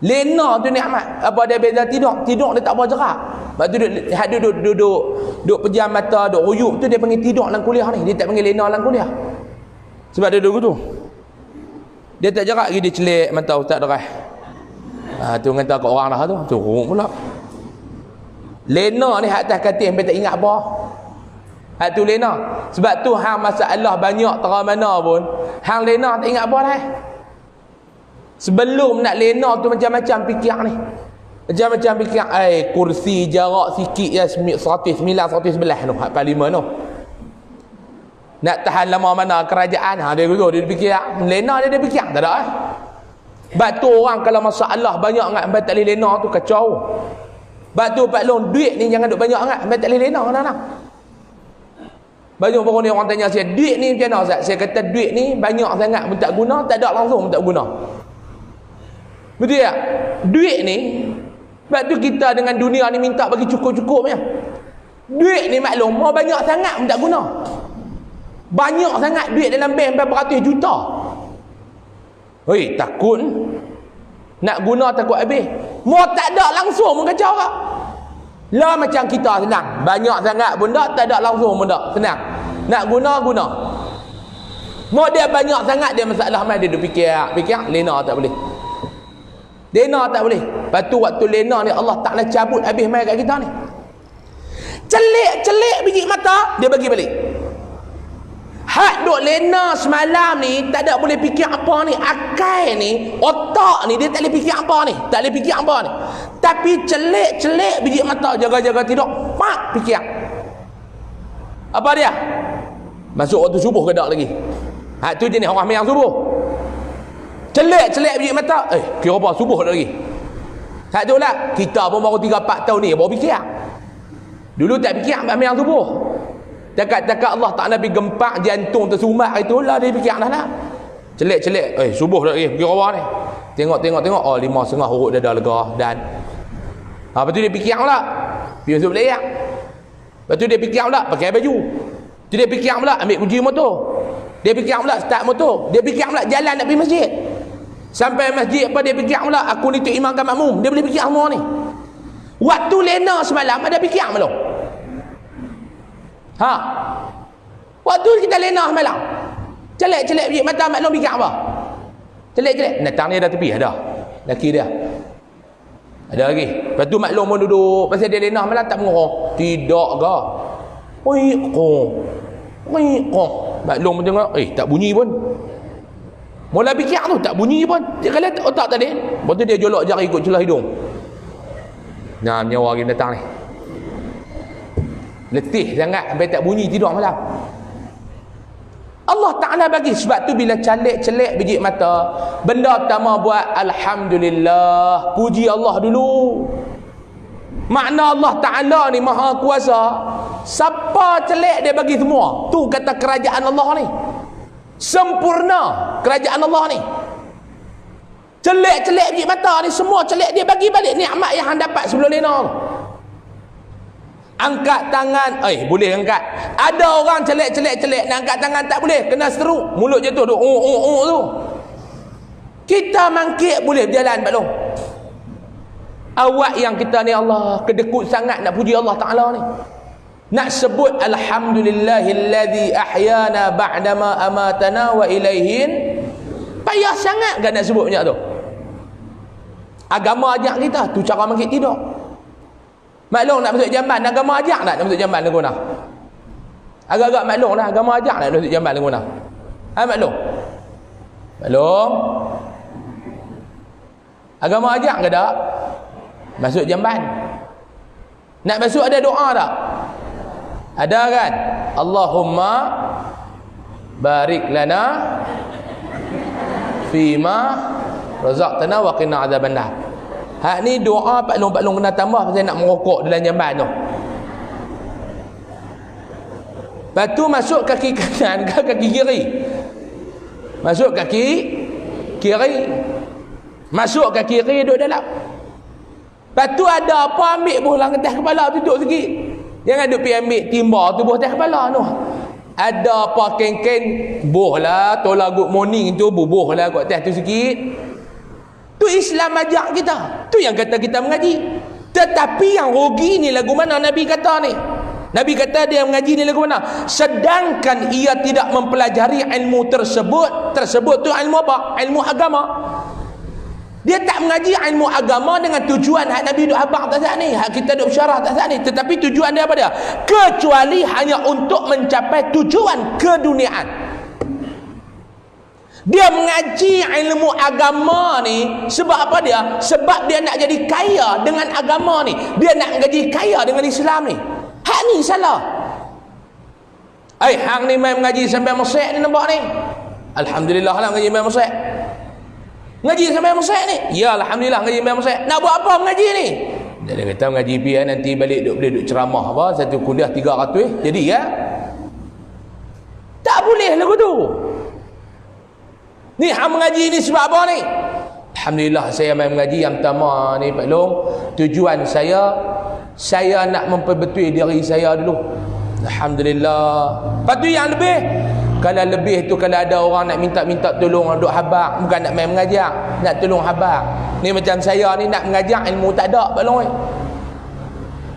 Lena tu nikmat. Apa dia beza tidur? Tidur dia tak apa jerak. Sebab tu duduk pejam mata, duduk ruyuk tu dia panggil tidur dalam kuliah ni. Dia tak panggil lena dalam kuliah. Sebab dia duduk tu. Dia tak jerak lagi, dia celik mata ustaz deras. Tu kata kat orang dah tu. Tu rung pula. Lena ni hak atas katil sampai tak ingat apa. Hak tu lena. Sebab tu hang masalah banyak tera mana pun, hang lena tak ingat apa dah. Sebelum nak lena tu macam-macam fikir ni. Macam-macam fikir, kursi jarak sikit ya 109 111 tu hak parlimen tu. Nak tahan lama mana kerajaan, dia gitu dia fikir, lena dia fikir tak ada. Batu orang kalau masalah banyak sangat sampai tak boleh lena tu kacau. Batu Pak Long duit ni jangan duk banyak sangat sampai tak boleh lena anak-anak. Banyak orang ni orang tanya saya, duit ni macam mana Ustaz? Saya kata duit ni banyak sangat pun tak guna, tak ada langsung pun tak guna. Betul tak? Duit ni, sebab tu kita dengan dunia ni minta bagi cukup-cukupnya. Duit ni maklum, mau banyak sangat pun tak guna. Banyak sangat duit dalam bank sampai beratus juta. Hei, takut. Nak guna takut habis. Mau tak ada langsung pun kacau tak? Lah macam kita senang. Banyak sangat pun tak ada langsung pun tak. Senang. Nak guna. Mau dia banyak sangat dia masalah mai dia duk fikir lena tak boleh. Lena tak boleh. Lepas tu waktu lena ni Allah Ta'ala cabut habis mai kat kita ni. Celik biji mata, dia bagi balik. Hak duk lena semalam ni tak ada boleh fikir apa ni. Akal ni, otak ni dia tak boleh fikir apa ni. Tak boleh fikir apa ni. Tapi celik biji mata, jaga-jaga tidur, pak fikir. Apa dia? Masuk waktu subuh ke tak lagi? Hak tu jenis orang yang subuh. Celik biji mata, kira apa subuh dah lagi. Hak tu lah, kita pun baru 3-4 tahun ni baru fikir. Dulu tak fikir yang subuh. Takat-takat Allah Ta'ala pergi gempak jantung tersumbat itulah dia fikir dah lah. Celik subuh dah lagi, fikir apa ni? Tengok, oh 5.30 huruf dah lega dan lepas tu dia fikir pula pergi masuk belayak. Lepas tu dia fikir pula pakai baju. Tu dia fikir pula ambil kunci motor. Dia fikir pula start motor. Dia fikir pula jalan nak pergi masjid. Sampai masjid apa dia fikir pula aku ni tu imam kan makmum. Dia boleh fikir semua ni. Waktu lena semalam ada fikir belum? Waktu kita lena semalam celik biji mata maklum fikir apa? Celik datang ni ada tepi ada. Laki dia ada lagi. Lepas tu maklum pun duduk pasal dia lena malam tak mengerong. Tidak ke? Maklum pun tengok tak bunyi pun. Mula fikir tu tak bunyi pun. Dia kala otak tadi. Lepas tu dia jolok jari ikut celah hidung. Nah, nyawa lagi datang ni. Letih sangat sampai tak bunyi tidur malam. Allah Ta'ala bagi. Sebab tu bila celik biji mata, benda pertama buat alhamdulillah, puji Allah dulu. Makna Allah Ta'ala ni maha kuasa. Siapa celik dia bagi semua. Tu kata kerajaan Allah ni sempurna. Kerajaan Allah ni celik biji mata ni semua celik dia bagi balik nikmat yang hang dapat sebelum lena. Angkat tangan, boleh angkat. Ada orang celik nak angkat tangan tak boleh, kena seru, mulut jatuh tu, tu. Kita mangkit boleh berjalan balong. Awak yang kita ni Allah kedekut sangat nak puji Allah Ta'ala ni. Nak sebut alhamdulillahilladzi ahyana ba'dama amatana wa ilaihin. Payah sangat kan nak sebut banyak tu. Agama ajak kita, tu cara mangkit tidur. Maklum nak masuk jamban, agama ajak nak masuk jamban lagu nak. Agak-agak maklum dah, agama ajak nak masuk jamban lagu nak. Maklum. Agama ajak ke tak? Masuk jamban. Nak masuk ada doa tak? Ada kan? Allahumma barik lana fima razaqtana wa qina adzabannar. Hak ni doa paklong-paklong kena tambah pasal nak merokok dalam jamban tu. Lepas tu masuk kaki kanan ke kaki kiri? Masuk kaki kiri. Masuk kaki kiri duduk dalam. Lepas tu ada apa ambil bola atas kepala duduk sikit. Jangan duduk pergi ambil timba tu bola atas kepala tu. Ada apa ken-ken boh lah tolak good morning tu bubuh lah kat atas tu sikit. Tu Islam ajak kita. Tu yang kata kita mengaji. Tetapi yang rugi ni lagu mana Nabi kata ni? Nabi kata dia mengaji ni lagu mana? Sedangkan ia tidak mempelajari ilmu tersebut. Tersebut tu ilmu apa? Ilmu agama. Dia tak mengaji ilmu agama dengan tujuan hak Nabi duk habaq tak sat ni, hak kita duk bersyarah tak sat ni. Tetapi tujuan dia apa dia? Kecuali hanya untuk mencapai tujuan keduniaan. Dia mengaji ilmu agama ni sebab apa dia? Sebab dia nak jadi kaya dengan agama ni. Dia nak jadi kaya dengan Islam ni. Hak ni salah. Hang ni main mengaji sampai mesek ni nampak ni. Alhamdulillah lah mengaji sampai mesek. Ngaji sampai mesek ni. Ya alhamdulillah ngaji sampai mesek. Nak buat apa mengaji ni? Dia kata mengaji biar nanti balik duk ceramah apa satu kuliah 300 jadi ya. Tak boleh lagu tu. Ni hang mengaji ni sebab apa ni? Alhamdulillah saya main mengaji yang pertama ni Pak Long. Tujuan saya nak memperbetul diri saya dulu. Alhamdulillah. Lepas tu yang lebih, kalau lebih tu kalau ada orang nak minta tolong duk habaq, bukan nak main mengajak, nak tolong habaq. Ni macam saya ni nak mengajak ilmu tak ada Pak Long.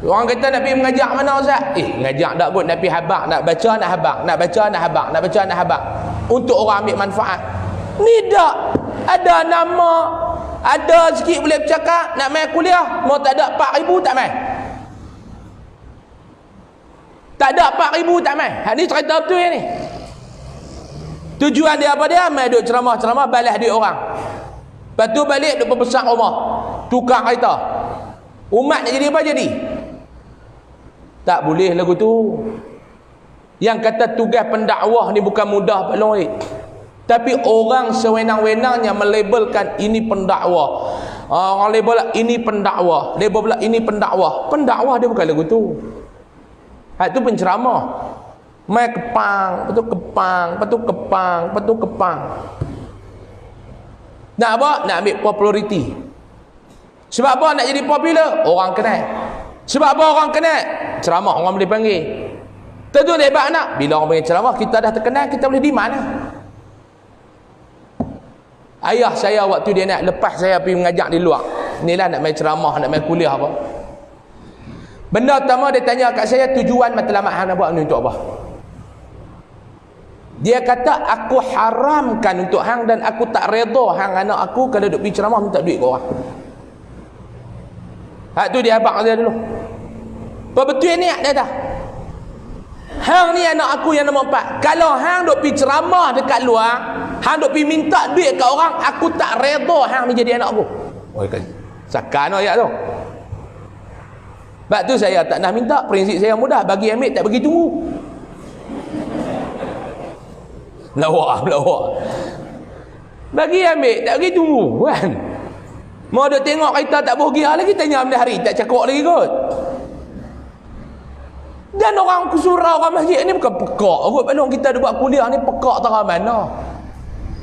Orang kata nak pergi mengajak mana Ustaz? Mengajak tak kot, nak pergi habaq, nak baca nak habaq, nak baca nak habaq, nak baca nak habaq. Untuk orang ambil manfaat. Ni tak ada nama, Ada sikit boleh bercakap, nak main kuliah, mau tak ada 4,000 tak main. Tak ada 4,000 tak main. Ni cerita betul yang ni. Tujuan dia apa dia? Main duk ceramah-ceramah, balas duit orang. Lepas tu balik duk perbesar rumah. Tukar kereta. Umat nak jadi apa jadi? Tak boleh lagu tu. Yang kata tugas pendakwah ni bukan mudah Pak Long. Tapi orang sewenang-wenangnya melabelkan ini pendakwah. Orang label ini pendakwah, label pula ini pendakwah. Pendakwah dia bukan lagu tu. Hak tu penceramah. Mai kepang, lepas tu kepang, lepas tu kepang, lepas tu kepang. Nak apa? Nak ambil populariti. Sebab apa nak jadi popular? Orang kenal. Sebab apa orang kenal? Ceramah orang boleh panggil. Tentu hebat nak. Bila orang panggil ceramah, kita dah terkenal, kita boleh di mana? Ayah saya waktu dia nak lepas saya pergi mengajak di luar. Inilah nak main ceramah, nak main kuliah apa. Benda pertama dia tanya kat saya, tujuan matlamat hang nak buat ni untuk apa? Dia kata aku haramkan untuk hang dan aku tak redha hang anak aku kalau duk pergi ceramah minta duit ke orang. Hak tu dia abang dia dulu. Apa betul ni dia dah. Hang ni anak aku yang nombor 4. Kalau hang duk pergi ceramah dekat luar, hang duk pergi minta duit kat orang, aku tak redha hang ni jadi anak aku. Oh kan. Sakan ayat tu. Sebab tu saya tak nak minta, prinsip saya mudah, bagi ambil tak bagi tunggu. Melawak. Bagi ambil tak bagi tunggu kan. Mau duk tengok kita tak bohgia lagi, tanya benda hari tak cakap lagi kot. Dan orang surau orang masjid ni bukan pekak kot. Belum kita ada buat kuliah ni pekak tara mana.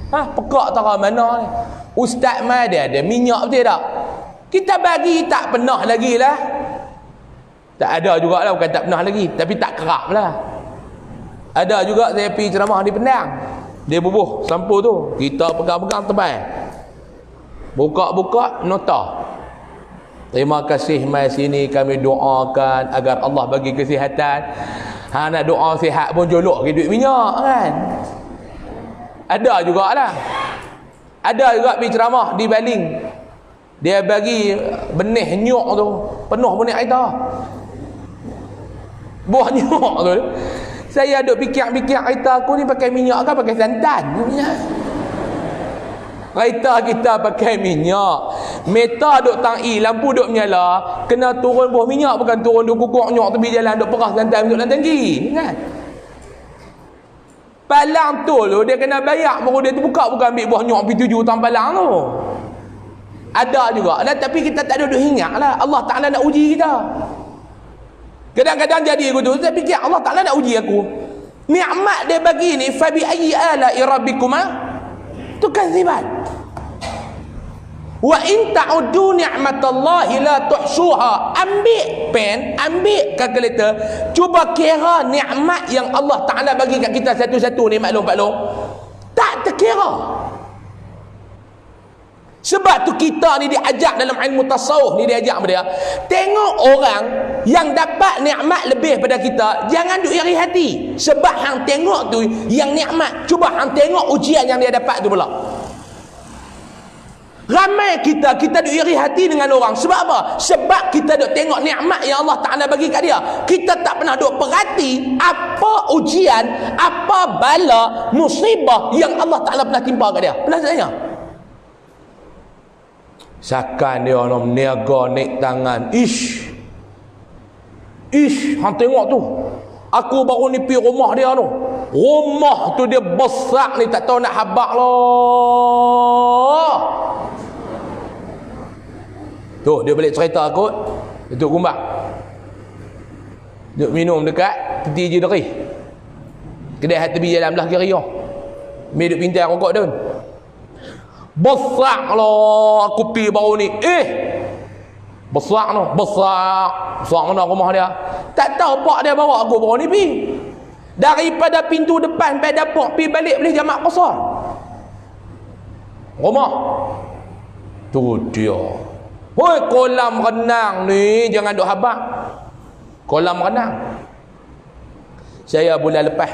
Pekak tara mana ni. Ustaz mai dia ada minyak betul tak? Kita bagi tak pernah lagi lah. Tak ada juga lah, bukan tak pernah lagi, tapi tak kerap lah. Ada juga saya pergi ceramah di Penang. Dia bubuh sampul tu, kita pegang-pegang tebal. Buka-buka nota. Terima kasih mai sini kami doakan agar Allah bagi kesihatan. Nak doa sihat pun jolok ke duit minyak kan. Ada jugalah. Ada juga pergi ceramah di Baling. Dia bagi benih nyok tu penuh benih air. Buah nyok tu. Saya duk fikir-fikir kereta aku ni pakai minyak ke pakai santan? Kereta kita pakai minyak. Meter duk tangi, lampu duk menyala, kena turun buah minyak, bukan turun duk kukuk nyok tepi jalan duk peras santan duk dalam tangki, kan? Palang tu dia kena bayar baru dia tu buka, bukan ambil buah nyok pergi tuju tang palang tu. Ada juga. Dan tapi kita tak ada duk ingatlah Allah Taala nak uji kita. Kadang-kadang jadi aku tu, saya fikir Allah Ta'ala nak uji aku. Nikmat dia bagi ni, fabi ayyi ala'i rabbikuma tukadziban. Wa in ta'uddu ni'matallahi la tuhsuha. Ambil pen, ambil kalkulator, cuba kira nikmat yang Allah Ta'ala bagi kat kita satu-satu ni, maklum Pak Long. Tak terkira. Sebab tu kita ni diajak dalam ilmu tasawuf ni, diajak dia tengok orang yang dapat nikmat lebih pada kita, jangan duk iri hati. Sebab hang tengok tu yang nikmat, cuba hang tengok ujian yang dia dapat tu pula. Ramai kita duk iri hati dengan orang. Sebab apa? Sebab kita duk tengok nikmat yang Allah Ta'ala bagi kat dia. Kita tak pernah duk perhati apa ujian, apa bala, musibah yang Allah Ta'ala pernah timpa kat dia. Pernah tanya? Sakan dia nak niaga naik tangan. Ish, hang tengok tu. Aku baru ni pergi rumah dia tu. Rumah tu dia besar ni, tak tahu nak habak lah. Tu dia balik cerita kot. Duduk gumbak. Duduk minum dekat peti je derih. Kedai hati tepi jalan belah kiri. Mi duduk pintai rokok dia. Besar lah aku pergi baru ni. Besar tu. Besar mana rumah dia. Tak tahu pak dia bawa aku baru ni pergi. Daripada pintu depan sampai dapur, pergi balik boleh jamak besar. Rumah. Tu dia. Hoi, kolam renang ni jangan duk habak. Kolam renang. Saya bulan lepas.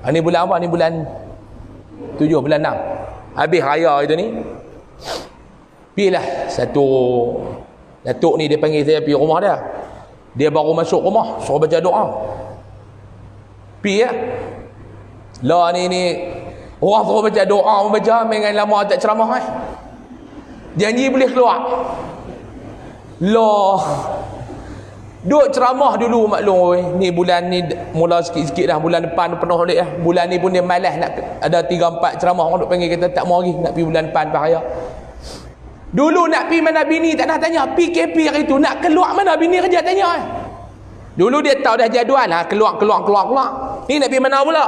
Ni bulan apa? Ni bulan 7, bulan 6. Habis raya itu ni, pilah satu datuk ni, dia panggil saya pergi rumah dia. Dia baru masuk rumah, suruh baca doa. Pi ya. Lah ni orang suruh baca doa, baca dengan lama tak ceramah janji boleh keluar. Lah duk ceramah dulu maklum ni bulan ni mula sikit-sikit dah, bulan depan penuh balik dah. Bulan ni pun dia malas nak ada 3-4 ceramah, orang duk panggil kata tak mau lagi nak pergi bulan depan bahaya. Dulu nak pergi mana bini tak nak tanya, PKP hari tu nak keluar mana bini kerja tanya. Dulu dia tahu dah jadual lah, keluar. Ni nak pergi mana pula?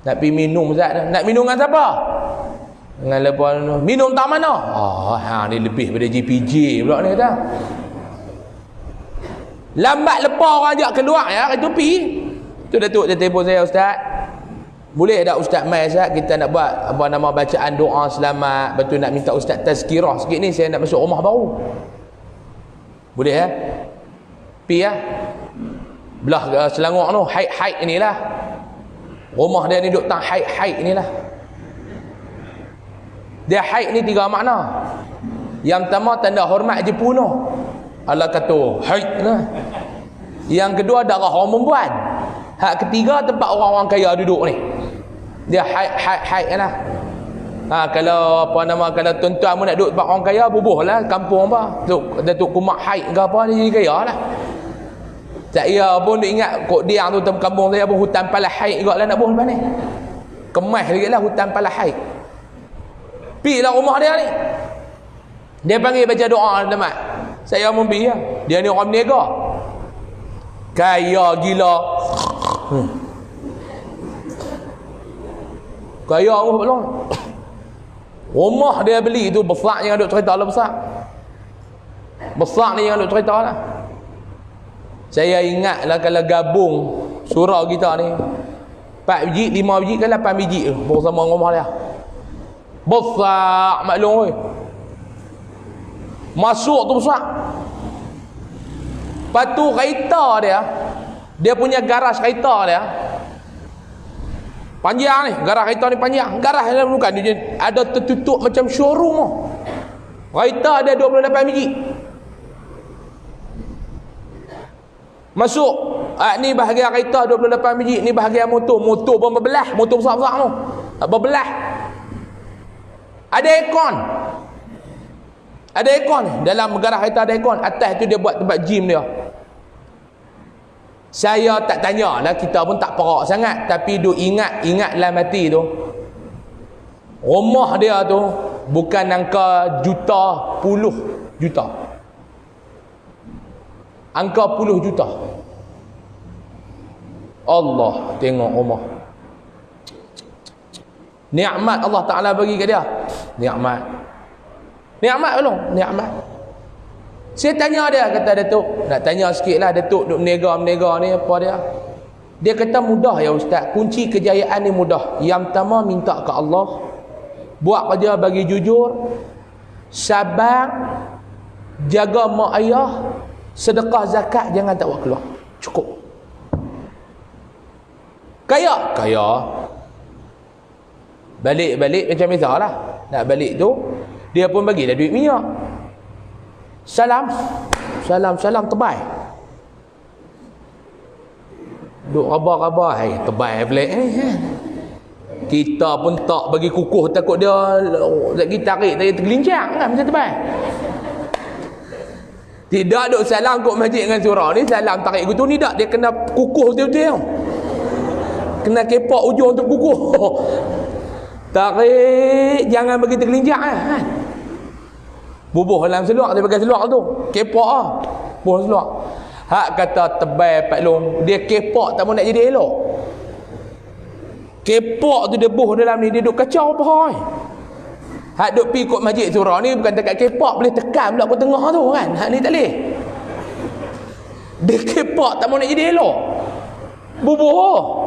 Nak pergi minum Ustaz. Nak minum dengan siapa? Dengan lepas minum tak mana? Ni lebih pada GPJ pula ni kata. Lambat lepas orang ajak keluar ya, itu pergi. Tu Datuk dia telefon saya, Ustaz. Boleh tak Ustaz mai Ustaz, kita nak buat bacaan doa selamat, betul nak minta Ustaz tazkirah sikit ni, saya nak masuk rumah baru. Boleh ya? Pi ya. Belah Selangor tu, haid inilah. Rumah dia ni duk tang haid inilah. Dia haid ni 3 makna. Yang pertama tanda hormat Jepun tu. Allah kata haid lah. Yang kedua darah orang perempuan. Hak ketiga tempat orang-orang kaya duduk ni. Dia haid lah. Kalau kalau tuan-tuan mu nak duduk tempat orang kaya, bubuhlah kampung apa. Datuk Kumak haid ke apa, dia jadi kaya lah. Tak ya pun dia ingat kok dia tu kampung saya pun hutan pala haid juga lah nak buh lepas ni. Kemas lagi lah hutan pala haid. Pi lah rumah dia ni. Dia panggil baca doa selamat. Saya mau pergi lah. Dia ni orang berniaga. Kaya gila. Kaya apa belum? Rumah dia beli tu besar yang duk cerita lah besar. Besar ni yang duk cerita lah. Saya ingatlah kalau gabung surau kita ni 4 biji, 5 biji ke 8 biji bersama rumah dia. Besar maklum oi. Masuk tu besar. Patu kereta dia punya garas kereta dia panjang ni, garas kereta ni panjang. Garas dia bukan dia ada tertutup macam showroom. Kereta dia 28 biji. Masuk ni bahagian kereta 28 biji, ni bahagian motor pun berbelah, motor besar-besar tu berbelah. Ada aircon dalam garah kereta, ada aircon. Atas tu dia buat tempat gym dia. Saya tak tanya lah, kita pun tak perak sangat, tapi duk ingatlah mati tu. Rumah dia tu bukan angka juta, puluh juta. Angka puluh juta. Allah tengok rumah. Nikmat Allah Ta'ala bagi ke dia. Nikmat belum? Nikmat. Saya tanya dia, kata Datuk, nak tanya sikit lah Datuk duk menega ni apa dia. Dia kata mudah ya Ustaz, kunci kejayaan ni mudah. Yang pertama minta ke Allah, buat kerja bagi jujur, sabar, jaga mak ayah, sedekah zakat jangan tak buat keluar. Cukup. Kaya. Balik macam biasalah. Nak balik tu dia pun bagilah duit minyak. Salam terbaik. Duk rabar terbaik pelik ni. Kita pun tak bagi kukuh, takut dia lagi tarik tergelincang kan macam terbaik. Tidak duk salam kot masjid dengan surau ni, salam tarik gitu ni tak, dia kena kukuh betul-betul. Kena kepak ujung untuk kukuh. Tarik, jangan bagi tergelincang kan. Bubuh dalam seluar, dia pakai seluar tu. Kepak lah. Bubuh seluar. Hak kata tebal Pak Long, dia kepak tak mau nak jadi elok. Kepak tu dia buh dalam ni, dia duk kacau apa hai. Hak duk pi kot masjid surau ni bukan dekat kepak, boleh tekan pula kat tengah tu kan. Hak ni tak boleh. Dia kepak tak mau nak jadi elok. Bubuh.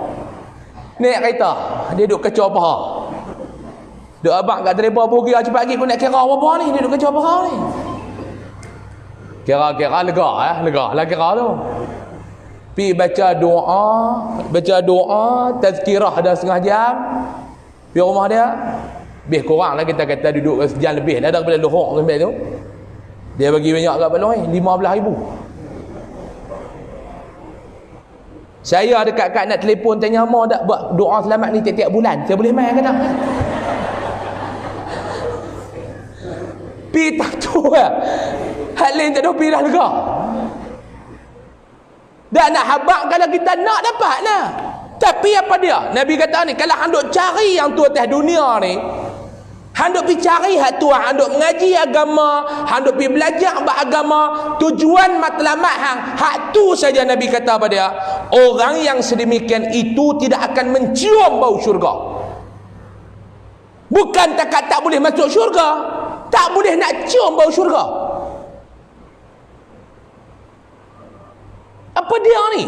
Naik kereta, dia duk kacau apa hai. Duk abang kat terlepas pergi cepat lagi pun nak kira apa ni, dia duk kacau apa ni. Kira-kira lega lah kira tu. Pi baca doa, tazkirah dah setengah jam. Pi rumah dia, Lebih kurang lah kita kata duduk sejam lebih dah daripada lohok sampai tu. Dia bagi banyak kat baloi, 15,000. Saya dekat-dekat nak telefon tanya mau tak buat doa selamat ni tiap-tiap bulan. Saya boleh main ke tak? Pi tak tahu lah. Hal lain tak ada pi dah lega. Dan nak habaq kalau kita nak dapat lah. Tapi apa dia? Nabi kata ni, kalau hang duk cari yang tu atas dunia ni, hang duk pergi cari hak tu, hang duk mengaji agama, hang duk pergi belajar agama, tujuan matlamat hak tu saja Nabi kata pada dia, orang yang sedemikian itu tidak akan mencium bau syurga. Bukan takat tak boleh masuk syurga, tak boleh nak cium bau syurga. Apa dia ni?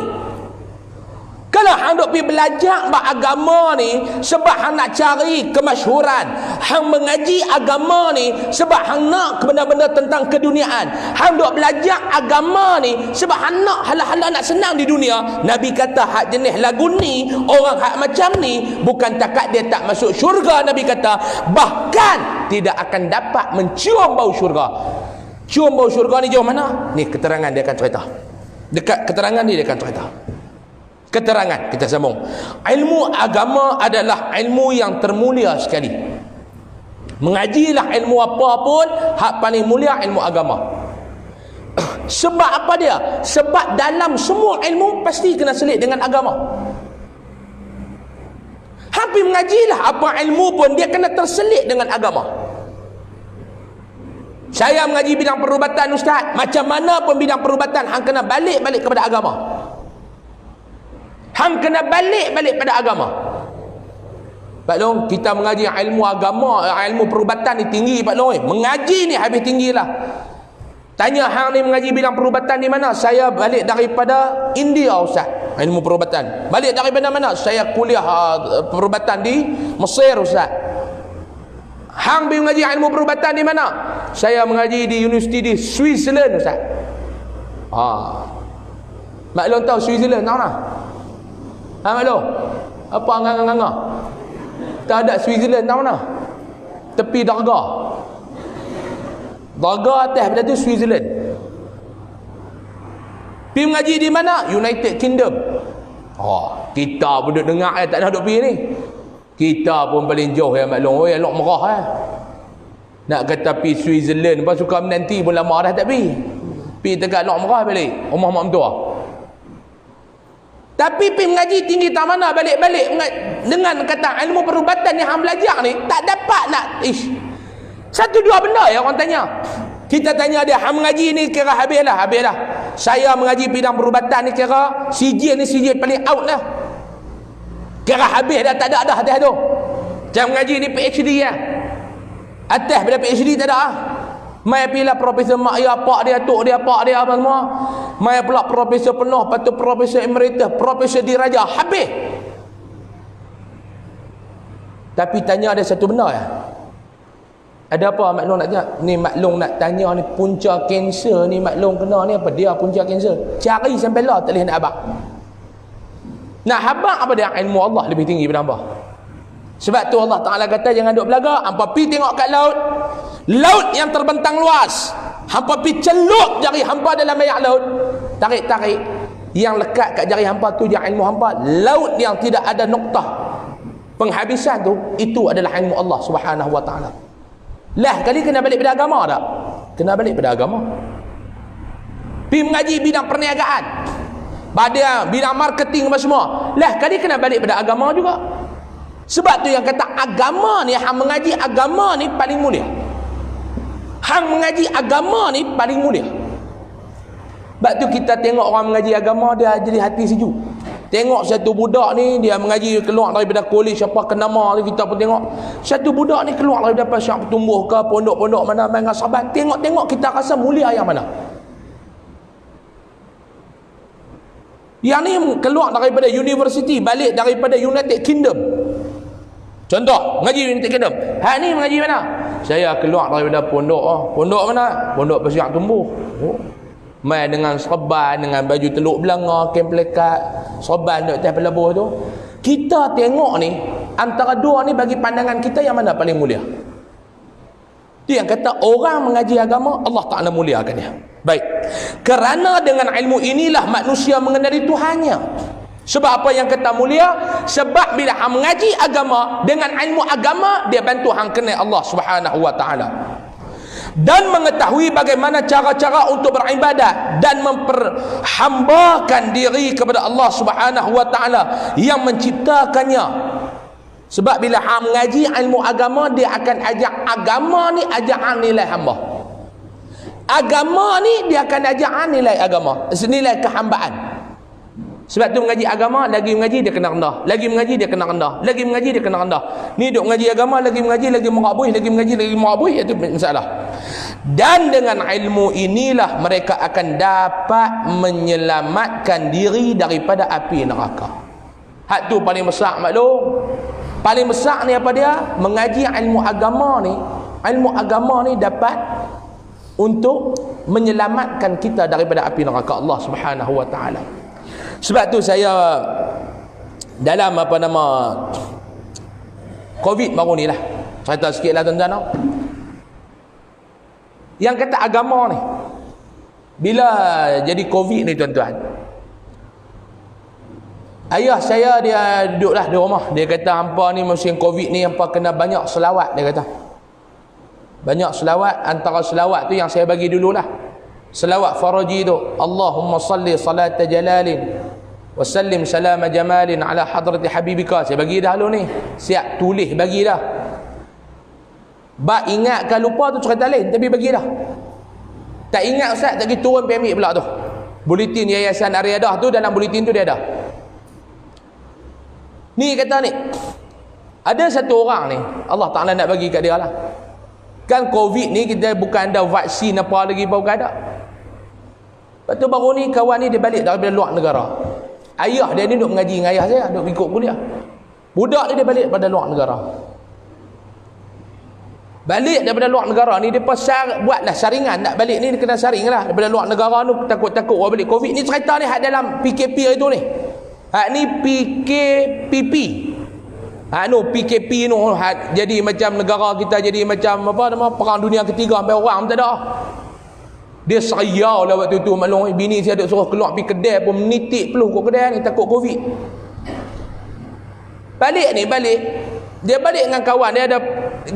Kalau hang duk pergi belajar agama ni sebab hang nak cari kemasyhuran, hang mengaji agama ni sebab hang nak benda-benda tentang keduniaan, hang duk belajar agama ni sebab hang nak hala-hala nak senang di dunia, Nabi kata hak jenis lagu ni, orang hak macam ni, bukan takat dia tak masuk syurga, Nabi kata bahkan tidak akan dapat mencium bau syurga. Cium bau syurga ni jauh mana? Ni keterangan dia akan cerita. Dekat keterangan ni dia akan cerita. Keterangan, kita sambung. Ilmu agama adalah ilmu yang termulia sekali. Mengajilah ilmu apa pun, hak paling mulia ilmu agama. Sebab apa dia? Sebab dalam semua ilmu pasti kena selit dengan agama. Hampir mengajilah apa ilmu pun dia kena terselit dengan agama. Saya mengaji bidang perubatan ustaz, macam mana pun bidang perubatan hang kena balik-balik kepada agama. Hang kena balik-balik pada agama. Pak Long, kita mengaji ilmu agama, ilmu perubatan ni tinggi Pak Long. Mengaji ni habis tinggilah. Tanya hang ni mengaji bidang perubatan di mana? Saya balik daripada India ustaz. Ilmu perubatan. Balik daripada mana? Saya kuliah perubatan di Mesir ustaz. Hang pergi mengaji ilmu perubatan di mana? Saya mengaji di universiti di Switzerland ustaz. Mak Long tahu Switzerland tahu tak? Mak Long, apa anganga-anganga? Tak ada Switzerland tahu tak? Tepi darga. Darga atas pada tu Switzerland. Pergi mengaji di mana? United Kingdom. Kita pun duduk dengar tak nak duduk pergi ni. Kita pun paling jauh ya Mak Long. Elok merah nak kata pergi Switzerland, lepas suka menanti pun lama dah tak pergi. Pergi dekat Elok merah balik rumah mak mentua. Tapi pergi mengaji tinggi tak mana, balik-balik dengan kata ilmu perubatan yang hang belajar ni tak dapat nak satu dua benda ya orang tanya. Kita tanya dia, hang mengaji ni kira habis dah. Saya mengaji bidang perubatan ni kira sijil ni sijil paling out lah. Kira habis dah, tak ada dah atas tu. Jangan mengaji ni PhD ya. Atas pada PhD tak ada ah. Mai pilih profesor mak ya, pak dia, tok dia, pak dia apa semua. Mai pula profesor penuh, patut profesor emeritus, profesor diraja, habis. Tapi tanya ada satu benda ya. Ada apa Mak Long nak tanya? Ni Mak Long nak tanya ni punca kanser ni Mak Long kena ni apa dia punca kanser? Cari sampai lah tak boleh nak habaq. Nak habaq apa dia? Ilmu Allah lebih tinggi daripada hamba. Sebab tu Allah Ta'ala kata jangan duk belaga. Hampa pergi tengok kat laut. Laut yang terbentang luas. Hampa pergi celup jari hampa dalam air laut. Tarik-tarik. Yang lekat kat jari hampa tu je ilmu hampa. Laut yang tidak ada noktah penghabisan tu, itu adalah ilmu Allah Subhanahu Wa Ta'ala. Lah kali kena balik pada agama tak? Kena balik pada agama. Pergi mengaji bidang perniagaan, bidang marketing apa semua. Lah kali kena balik pada agama juga. Sebab tu yang kata agama ni, hang mengaji agama ni paling mulia. Hang mengaji agama ni paling mulia. Sebab tu kita tengok orang mengaji agama, dia jadi hati sejuk. Tengok satu budak ni, dia mengaji keluar daripada kolej apa kenama ni, kita pun tengok. Satu budak ni keluar daripada Syekh Bertumbuh ke pondok-pondok mana main dengan sahabat. Tengok-tengok kita rasa mulia yang mana. Yang ni keluar daripada universiti, balik daripada United Kingdom. Contoh, mengaji United Kingdom. Hak ni mengaji mana? Saya keluar daripada pondok. Pondok mana? Pondok Syekh Bertumbuh. Main dengan serban, dengan baju teluk belanga, kain pelekat, serban duk atas pelabuh tu. Kita tengok ni, Antara dua ni bagi pandangan kita yang mana paling mulia? Dia yang kata orang mengaji agama, Allah Ta'ala muliakan dia. Baik. Kerana dengan ilmu inilah manusia mengenali Tuhannya. Sebab apa yang kata mulia? Sebab bila hang mengaji agama, dengan ilmu agama, dia bantu hang kenal Allah Subhanahu Wa Ta'ala. Dan mengetahui bagaimana cara-cara untuk beribadat dan memperhambakan diri kepada Allah Subhanahu Wa Ta'ala yang menciptakannya. Sebab bila hang mengaji ilmu agama, dia akan ajak agama ni, ajak hang nilai hamba. Agama ni dia akan ajak hang nilai agama, nilai kehambaan. Sebab tu mengaji agama, lagi mengaji dia kena rendah, lagi mengaji dia kena rendah, lagi mengaji dia kena rendah. Ni duk mengaji agama, lagi mengaji lagi merabuih, lagi mengaji lagi merabuih, itu masalah. Dan dengan ilmu inilah mereka akan dapat menyelamatkan diri daripada api neraka. Hak tu paling besar maklum. Paling besar ni apa dia? Mengaji ilmu agama ni. Ilmu agama ni dapat untuk menyelamatkan kita daripada api neraka Allah Subhanahu Wa Ta'ala. Sebab tu saya dalam apa nama Covid baru ni lah, cerita sikit lah tuan-tuan. Yang kata agama ni, bila jadi Covid ni tuan-tuan, ayah saya dia duduklah di rumah. Dia kata hampa ni musim Covid ni hampa kena banyak selawat. Dia kata banyak selawat. Antara selawat tu yang saya bagi dululah, selawat faraji tu, Allahumma salli salata jalalin wa sallim salama jamalin ala hadrati habibika. Saya bagi dah dulu ni, siap tulis bagi dah. Bak ingatkan lupa tu cerita lain, tapi bagi dah. Tak ingat ustaz, tak pergi turun pergi ambil pula tu buletin Yayasan Ariadah tu. Dalam buletin tu dia ada ni, kata ni, ada satu orang ni Allah Ta'ala nak bagi kat dia lah. Kan Covid ni kita bukan ada vaksin apa lagi, bukan ada. Lepas tu baru ni kawan ni dia balik daripada luar negara. Ayah dia ni duk mengaji dengan ayah saya, duk ikut kuliah. Budak ni dia balik daripada luar negara. Balik daripada luar negara ni, dia buatlah saringan nak balik ni, dia kena saring lah daripada luar negara tu, takut-takut orang balik Covid ni. Cerita ni hak dalam PKP itu ni, hak ni PKPP, hak nu PKP nu, hak jadi macam negara kita jadi macam apa nama, perang dunia ketiga sampai orang tak ada. Dia seriau lah waktu tu maklum. Bini saya ada suruh keluar pergi kedai pun menitik peluh kat kedai ni, takut Covid. Balik dia balik dengan kawan dia, ada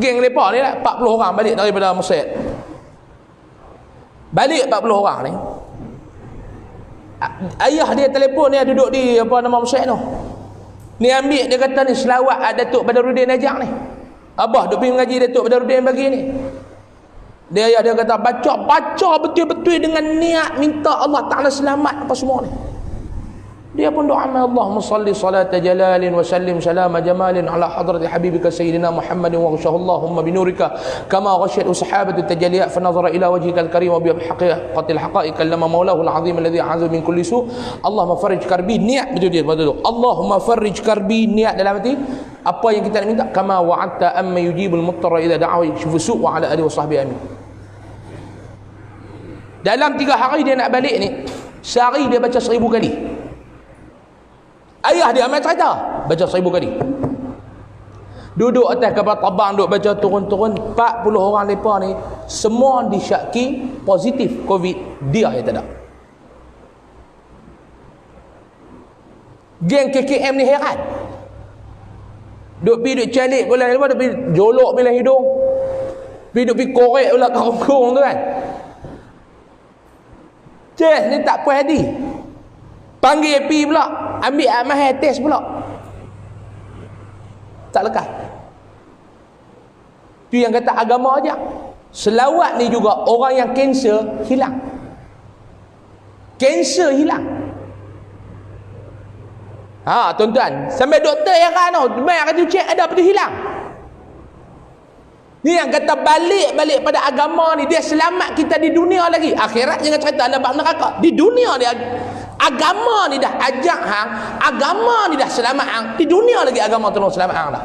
geng lepa ni lah, 40 orang balik daripada Mesir. Balik 40 orang ni, ayah dia telefon, dia duduk di apa nama Mesir tu. Ni ambil, dia kata ni selawat Datuk Badaruddin Najak ni. Abah duk pergi mengaji Datuk Badaruddin bagi ni. Dia kata baca betul-betul dengan niat minta Allah Ta'ala selamat apa semua ni. Dia pun doa, Allahumma salli salata jalalin wa sallim salama jamalin ala hadrati habibika sayyidina Muhammadin wa Allahumma binurika kama ghashiyat sahabatu tajalliyat fa nazara ila wajhika al-karim wa bi haqiqatil haqa'iq lama maulahu al-azim alladhi a'azu min kulli su. Allahumma farrij karbi, niat betul dia betul. Allahumma farrij karbi, niat dalam hati apa yang kita nak minta. Kama wa'adta amma yujibul muttarra idza da'ahu yakshifu su wa ala alihi wa sahbihi amin. Dalam 3 hari dia nak balik ni, sehari dia baca 1000 kali. Ayah dia amat cerita, baca 1000 kali. Duduk atas kapal terbang, duduk baca turun-turun. 40 orang mereka ni semua disyaki positif Covid, dia yang tak ada. Geng KKM ni heran, duduk pergi duduk calik pula, duduk pergi jolok bila hidung, duduk pergi korek pula kaum-kaum tu kan. Test ni tak puas hati, panggil pi pula, ambil mahal test pula, tak lekas. Tu yang kata agama aja. Selawat ni juga orang yang kanser hilang. Kanser hilang. Ha tuan-tuan, sampai doktor heran tau, banyak kata cek ada apa tu hilang. Ni yang kata balik pada agama ni, dia selamat kita di dunia lagi. Akhirat jangan cerita dalam neraka. Di dunia dia agama ni dah ajak hang, agama ni dah selamat hang. Di dunia lagi agama tolong selamat hang dah.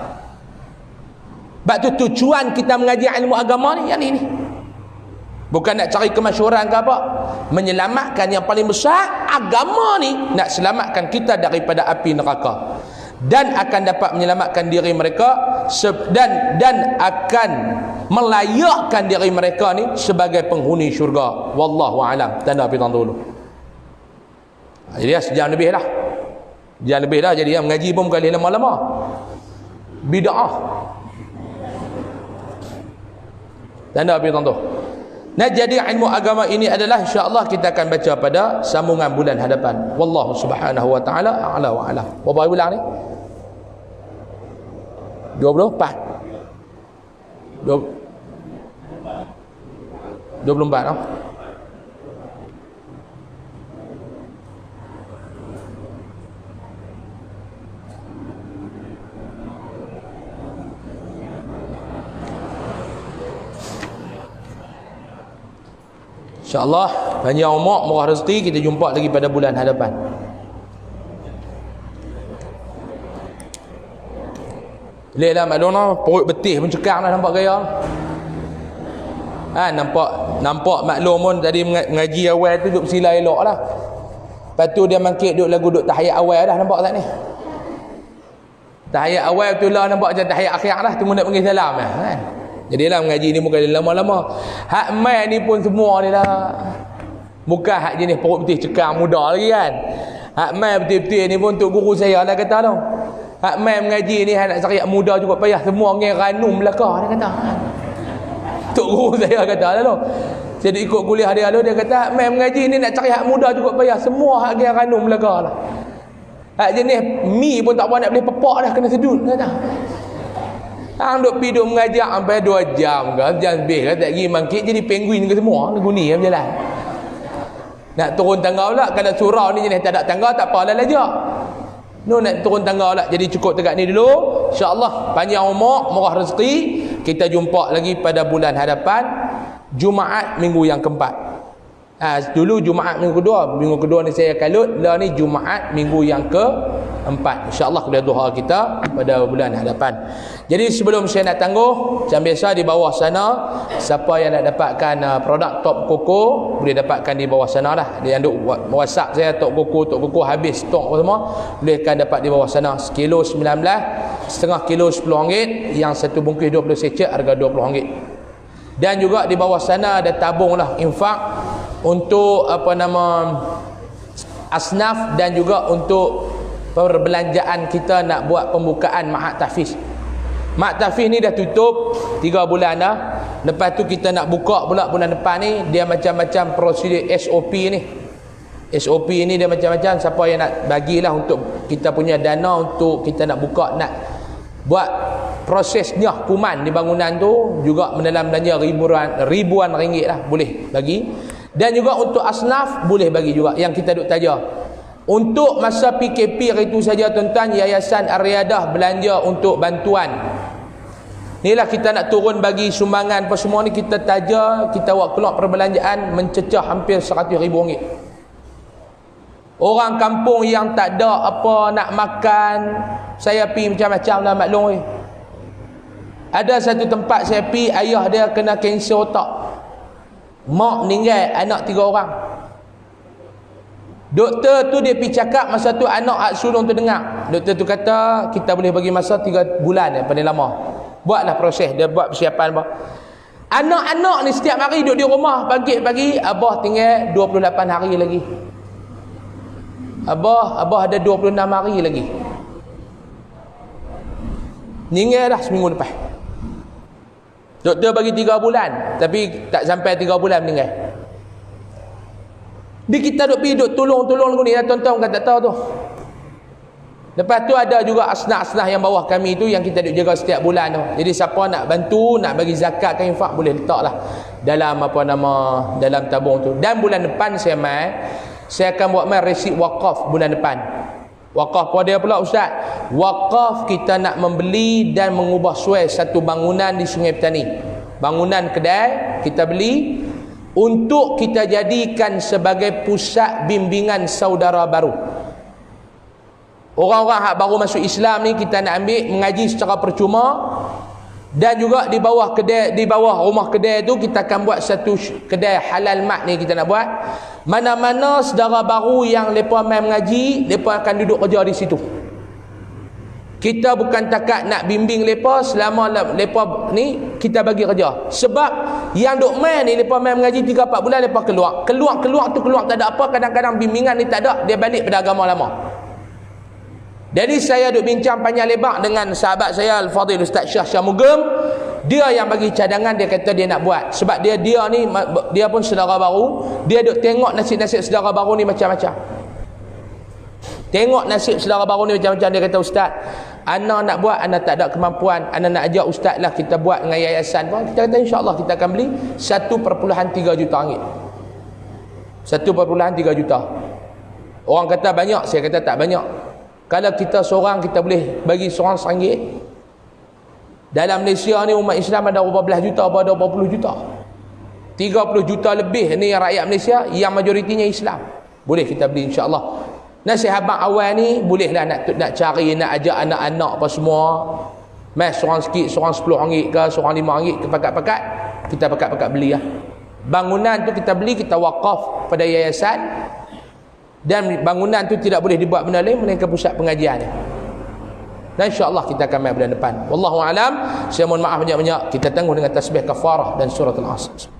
Sebab tu tujuan kita mengaji ilmu agama ni yang ini. Bukan nak cari kemasyhuran ke apa. Menyelamatkan yang paling besar, agama ni nak selamatkan kita daripada api neraka. dan akan dapat menyelamatkan diri mereka dan akan melayakkan diri mereka ni sebagai penghuni syurga. Wallahu alam. Tanda pitang dulu. Jadi sejam lebih dah. Sejam lebih dah, jadi mengaji pun bukan lama-lama. Bid'ah. Tanda pitang tu. Nah, jadi ilmu agama ini adalah insya-Allah kita akan baca pada sambungan bulan hadapan. Wallahu subhanahu wa taala a'la wa a'lam. Berapa bulan ni? 24. 24 ah. InsyaAllah panjang umur, murah rezeki, kita jumpa lagi pada bulan hadapan. Lihat lah maklum, perut betih pun cekang lah, nampak gaya. Nampak maklum pun tadi mengaji awal tu duduk bersila elok lah. Lepas tu dia mangkit duduk lagu duduk tahiyat awal dah, nampak tak ni? Tahiyat awal tu lah nampak macam tahiyat akhir lah, tu nak panggil salam lah kan? Jadilah mengaji ni bukan lama-lama. Hak mai ni pun semua ni lah. Bukan hak jenis perut betih cekang muda lagi kan. Hak mai betul-betul ni pun untuk guru saya lah kata tu. Hak mai mengaji ni hak nak cari hak muda cukup payah. Semua orang ranum belakang dia kata. Tok guru saya kata lah tu. Saya ikut kuliah dia lalu, dia kata hak mai mengaji ni nak cari hak muda cukup payah. Semua hak yang ranum belakang lah. Hak jenis mi pun tak apa nak boleh pepak dah, kena sedut kata. Hang duk pergi duk mengajar sampai 2 jam ke, jam lebih ke, tak pergi mangkit jadi penguin ke semua, lagu ni yang berjalan. Nak turun tangga pula, kalau surau ni jenis tak ada tangga, tak apalah lajak. Nak turun tangga pula, jadi cukup dekat ni dulu. InsyaAllah, panjang umur, murah rezeki, kita jumpa lagi pada bulan hadapan, Jumaat minggu yang keempat. Dulu Jumaat minggu kedua ni saya kalut, lah ni Jumaat minggu yang keempat. InsyaAllah kuliah duha kita pada bulan hadapan. Jadi sebelum saya nak tangguh, macam biasa di bawah sana, siapa yang nak dapatkan produk Top Coco boleh dapatkan di bawah sana lah. Dia yang duk WhatsApp saya Top Coco habis stok semua, bolehkan dapat di bawah sana. Sekilo 19, setengah kilo RM10, yang satu bungkus 20 secet harga RM20. Dan juga di bawah sana ada tabung lah infak untuk asnaf dan juga untuk perbelanjaan kita nak buat pembukaan Ma'had Tahfiz. Ma'had Tahfiz ni dah tutup 3 bulan dah. Lepas tu kita nak buka pula bulan depan ni, dia macam-macam prosedur SOP ni. SOP ni dia macam-macam, siapa yang nak bagilah untuk kita punya dana untuk kita nak buka, nak buat prosesnya kuman di bangunan tu juga mendalam belanja ribuan ringgit lah, boleh bagi. Dan juga untuk asnaf boleh bagi juga, yang kita duk taja. Untuk masa PKP itu saja tuan-tuan, Yayasan Ar-Riyadah belanja untuk bantuan. Inilah kita nak turun bagi sumbangan apa semua ni, kita taja, kita buat keluar perbelanjaan mencecah hampir RM100,000. Orang kampung yang tak ada apa nak makan, saya pergi macam-macam lah maklum. Ada satu tempat saya pergi, ayah dia kena kanser otak. Mak meninggal, anak 3 orang. Doktor tu dia pergi cakap, masa tu anak hak sulung tu dengar. Doktor tu kata kita boleh bagi masa 3 bulan paling lama. Buatlah proses, dia buat persiapan apa. Anak-anak ni setiap hari duduk di rumah, pagi-pagi abah tinggal 28 hari lagi. Abah ada 26 hari lagi. Meninggal dah seminggu lepas. Doktor bagi 3 bulan, tapi tak sampai 3 bulan meninggal. Dia kita duk pergi duk tolong-tolong lagu ni, tuan-tuan kan tak tahu tu. Lepas tu ada juga asnaf-asnaf yang bawah kami tu yang kita duk jaga setiap bulan tu. Jadi siapa nak bantu, nak bagi zakat ke infak, boleh letaklah dalam dalam tabung tu. Dan bulan depan saya akan buat resip wakaf bulan depan. Wakaf apa dia pula ustaz? Wakaf kita nak membeli dan mengubah suai satu bangunan di Sungai Petani. Bangunan kedai kita beli untuk kita jadikan sebagai pusat bimbingan saudara baru. Orang-orang hak baru masuk Islam ni kita nak ambil mengaji secara percuma. Dan juga di bawah kedai, di bawah rumah kedai tu kita akan buat satu kedai halal mat ni kita nak buat. Mana-mana saudara baru yang lepa mai mengaji, lepa akan duduk kerja di situ. Kita bukan takat nak bimbing mereka selama mereka ni kita bagi kerja. Sebab yang duk main ni, mereka main mengaji 3-4 bulan, mereka keluar tak ada apa. Kadang-kadang bimbingan ni tak ada, dia balik pada agama lama. Jadi saya duk bincang panjang lebar dengan sahabat saya Al-Fadhil Ustaz Syah Syamugam. Dia yang bagi cadangan, dia kata dia nak buat. Sebab dia ni, dia pun saudara baru. Dia duk tengok nasib-nasib saudara baru ni macam-macam. Tengok nasib saudara baru ni macam-macam. Dia kata, Ustaz, ana nak buat, ana tak ada kemampuan, ana nak ajak ustaz lah kita buat dengan yayasan pun. Kita kata insya-Allah kita akan beli 1.3 juta ringgit. 1.3 juta. Orang kata banyak, saya kata tak banyak. Kalau kita seorang, kita boleh bagi seorang RM1. Dalam Malaysia ni umat Islam ada berapa belas juta, ada berapa puluh juta. 30 juta lebih ni rakyat Malaysia yang majoritinya Islam. Boleh kita beli insya-Allah. Nasihat abang awal ni bolehlah nak cari, nak ajak anak-anak apa semua. Mas seorang sikit, seorang RM10 ke, seorang RM5 ke, pakat-pakat kita pakat-pakat beli lah. Bangunan tu kita beli, kita wakaf pada yayasan. Dan bangunan tu tidak boleh dibuat benda lain melainkan pusat pengajian. Dan insya-Allah kita akan main bulan depan. Wallahu alam. Saya mohon maaf banyak-banyak. Kita tangguh dengan tasbih kafarah dan surah Al-Asr.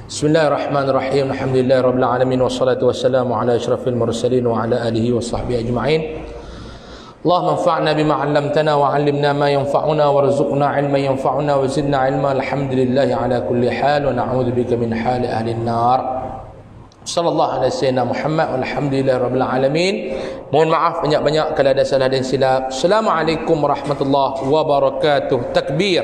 Bismillahirrahmanirrahim. Alhamdulillahirabbil alamin wassalatu wassalamu ala asyrafil mursalin wa ala alihi washabbihi ajma'in. Allahumma anfa'na bima 'allamtana wa 'allimna ma yanfa'una warzuqna 'ilman yanfa'una wa zidna 'ilma. Alhamdulillahi ala kulli hal wa na'udzubika min hali ahli an-nar. Sallallahu alaihi sayyidina Muhammad walhamdulillahirabbil alamin. Mohon maaf banyak-banyak kalau ada salah dan silap. Assalamualaikum warahmatullahi wabarakatuh. Takbir.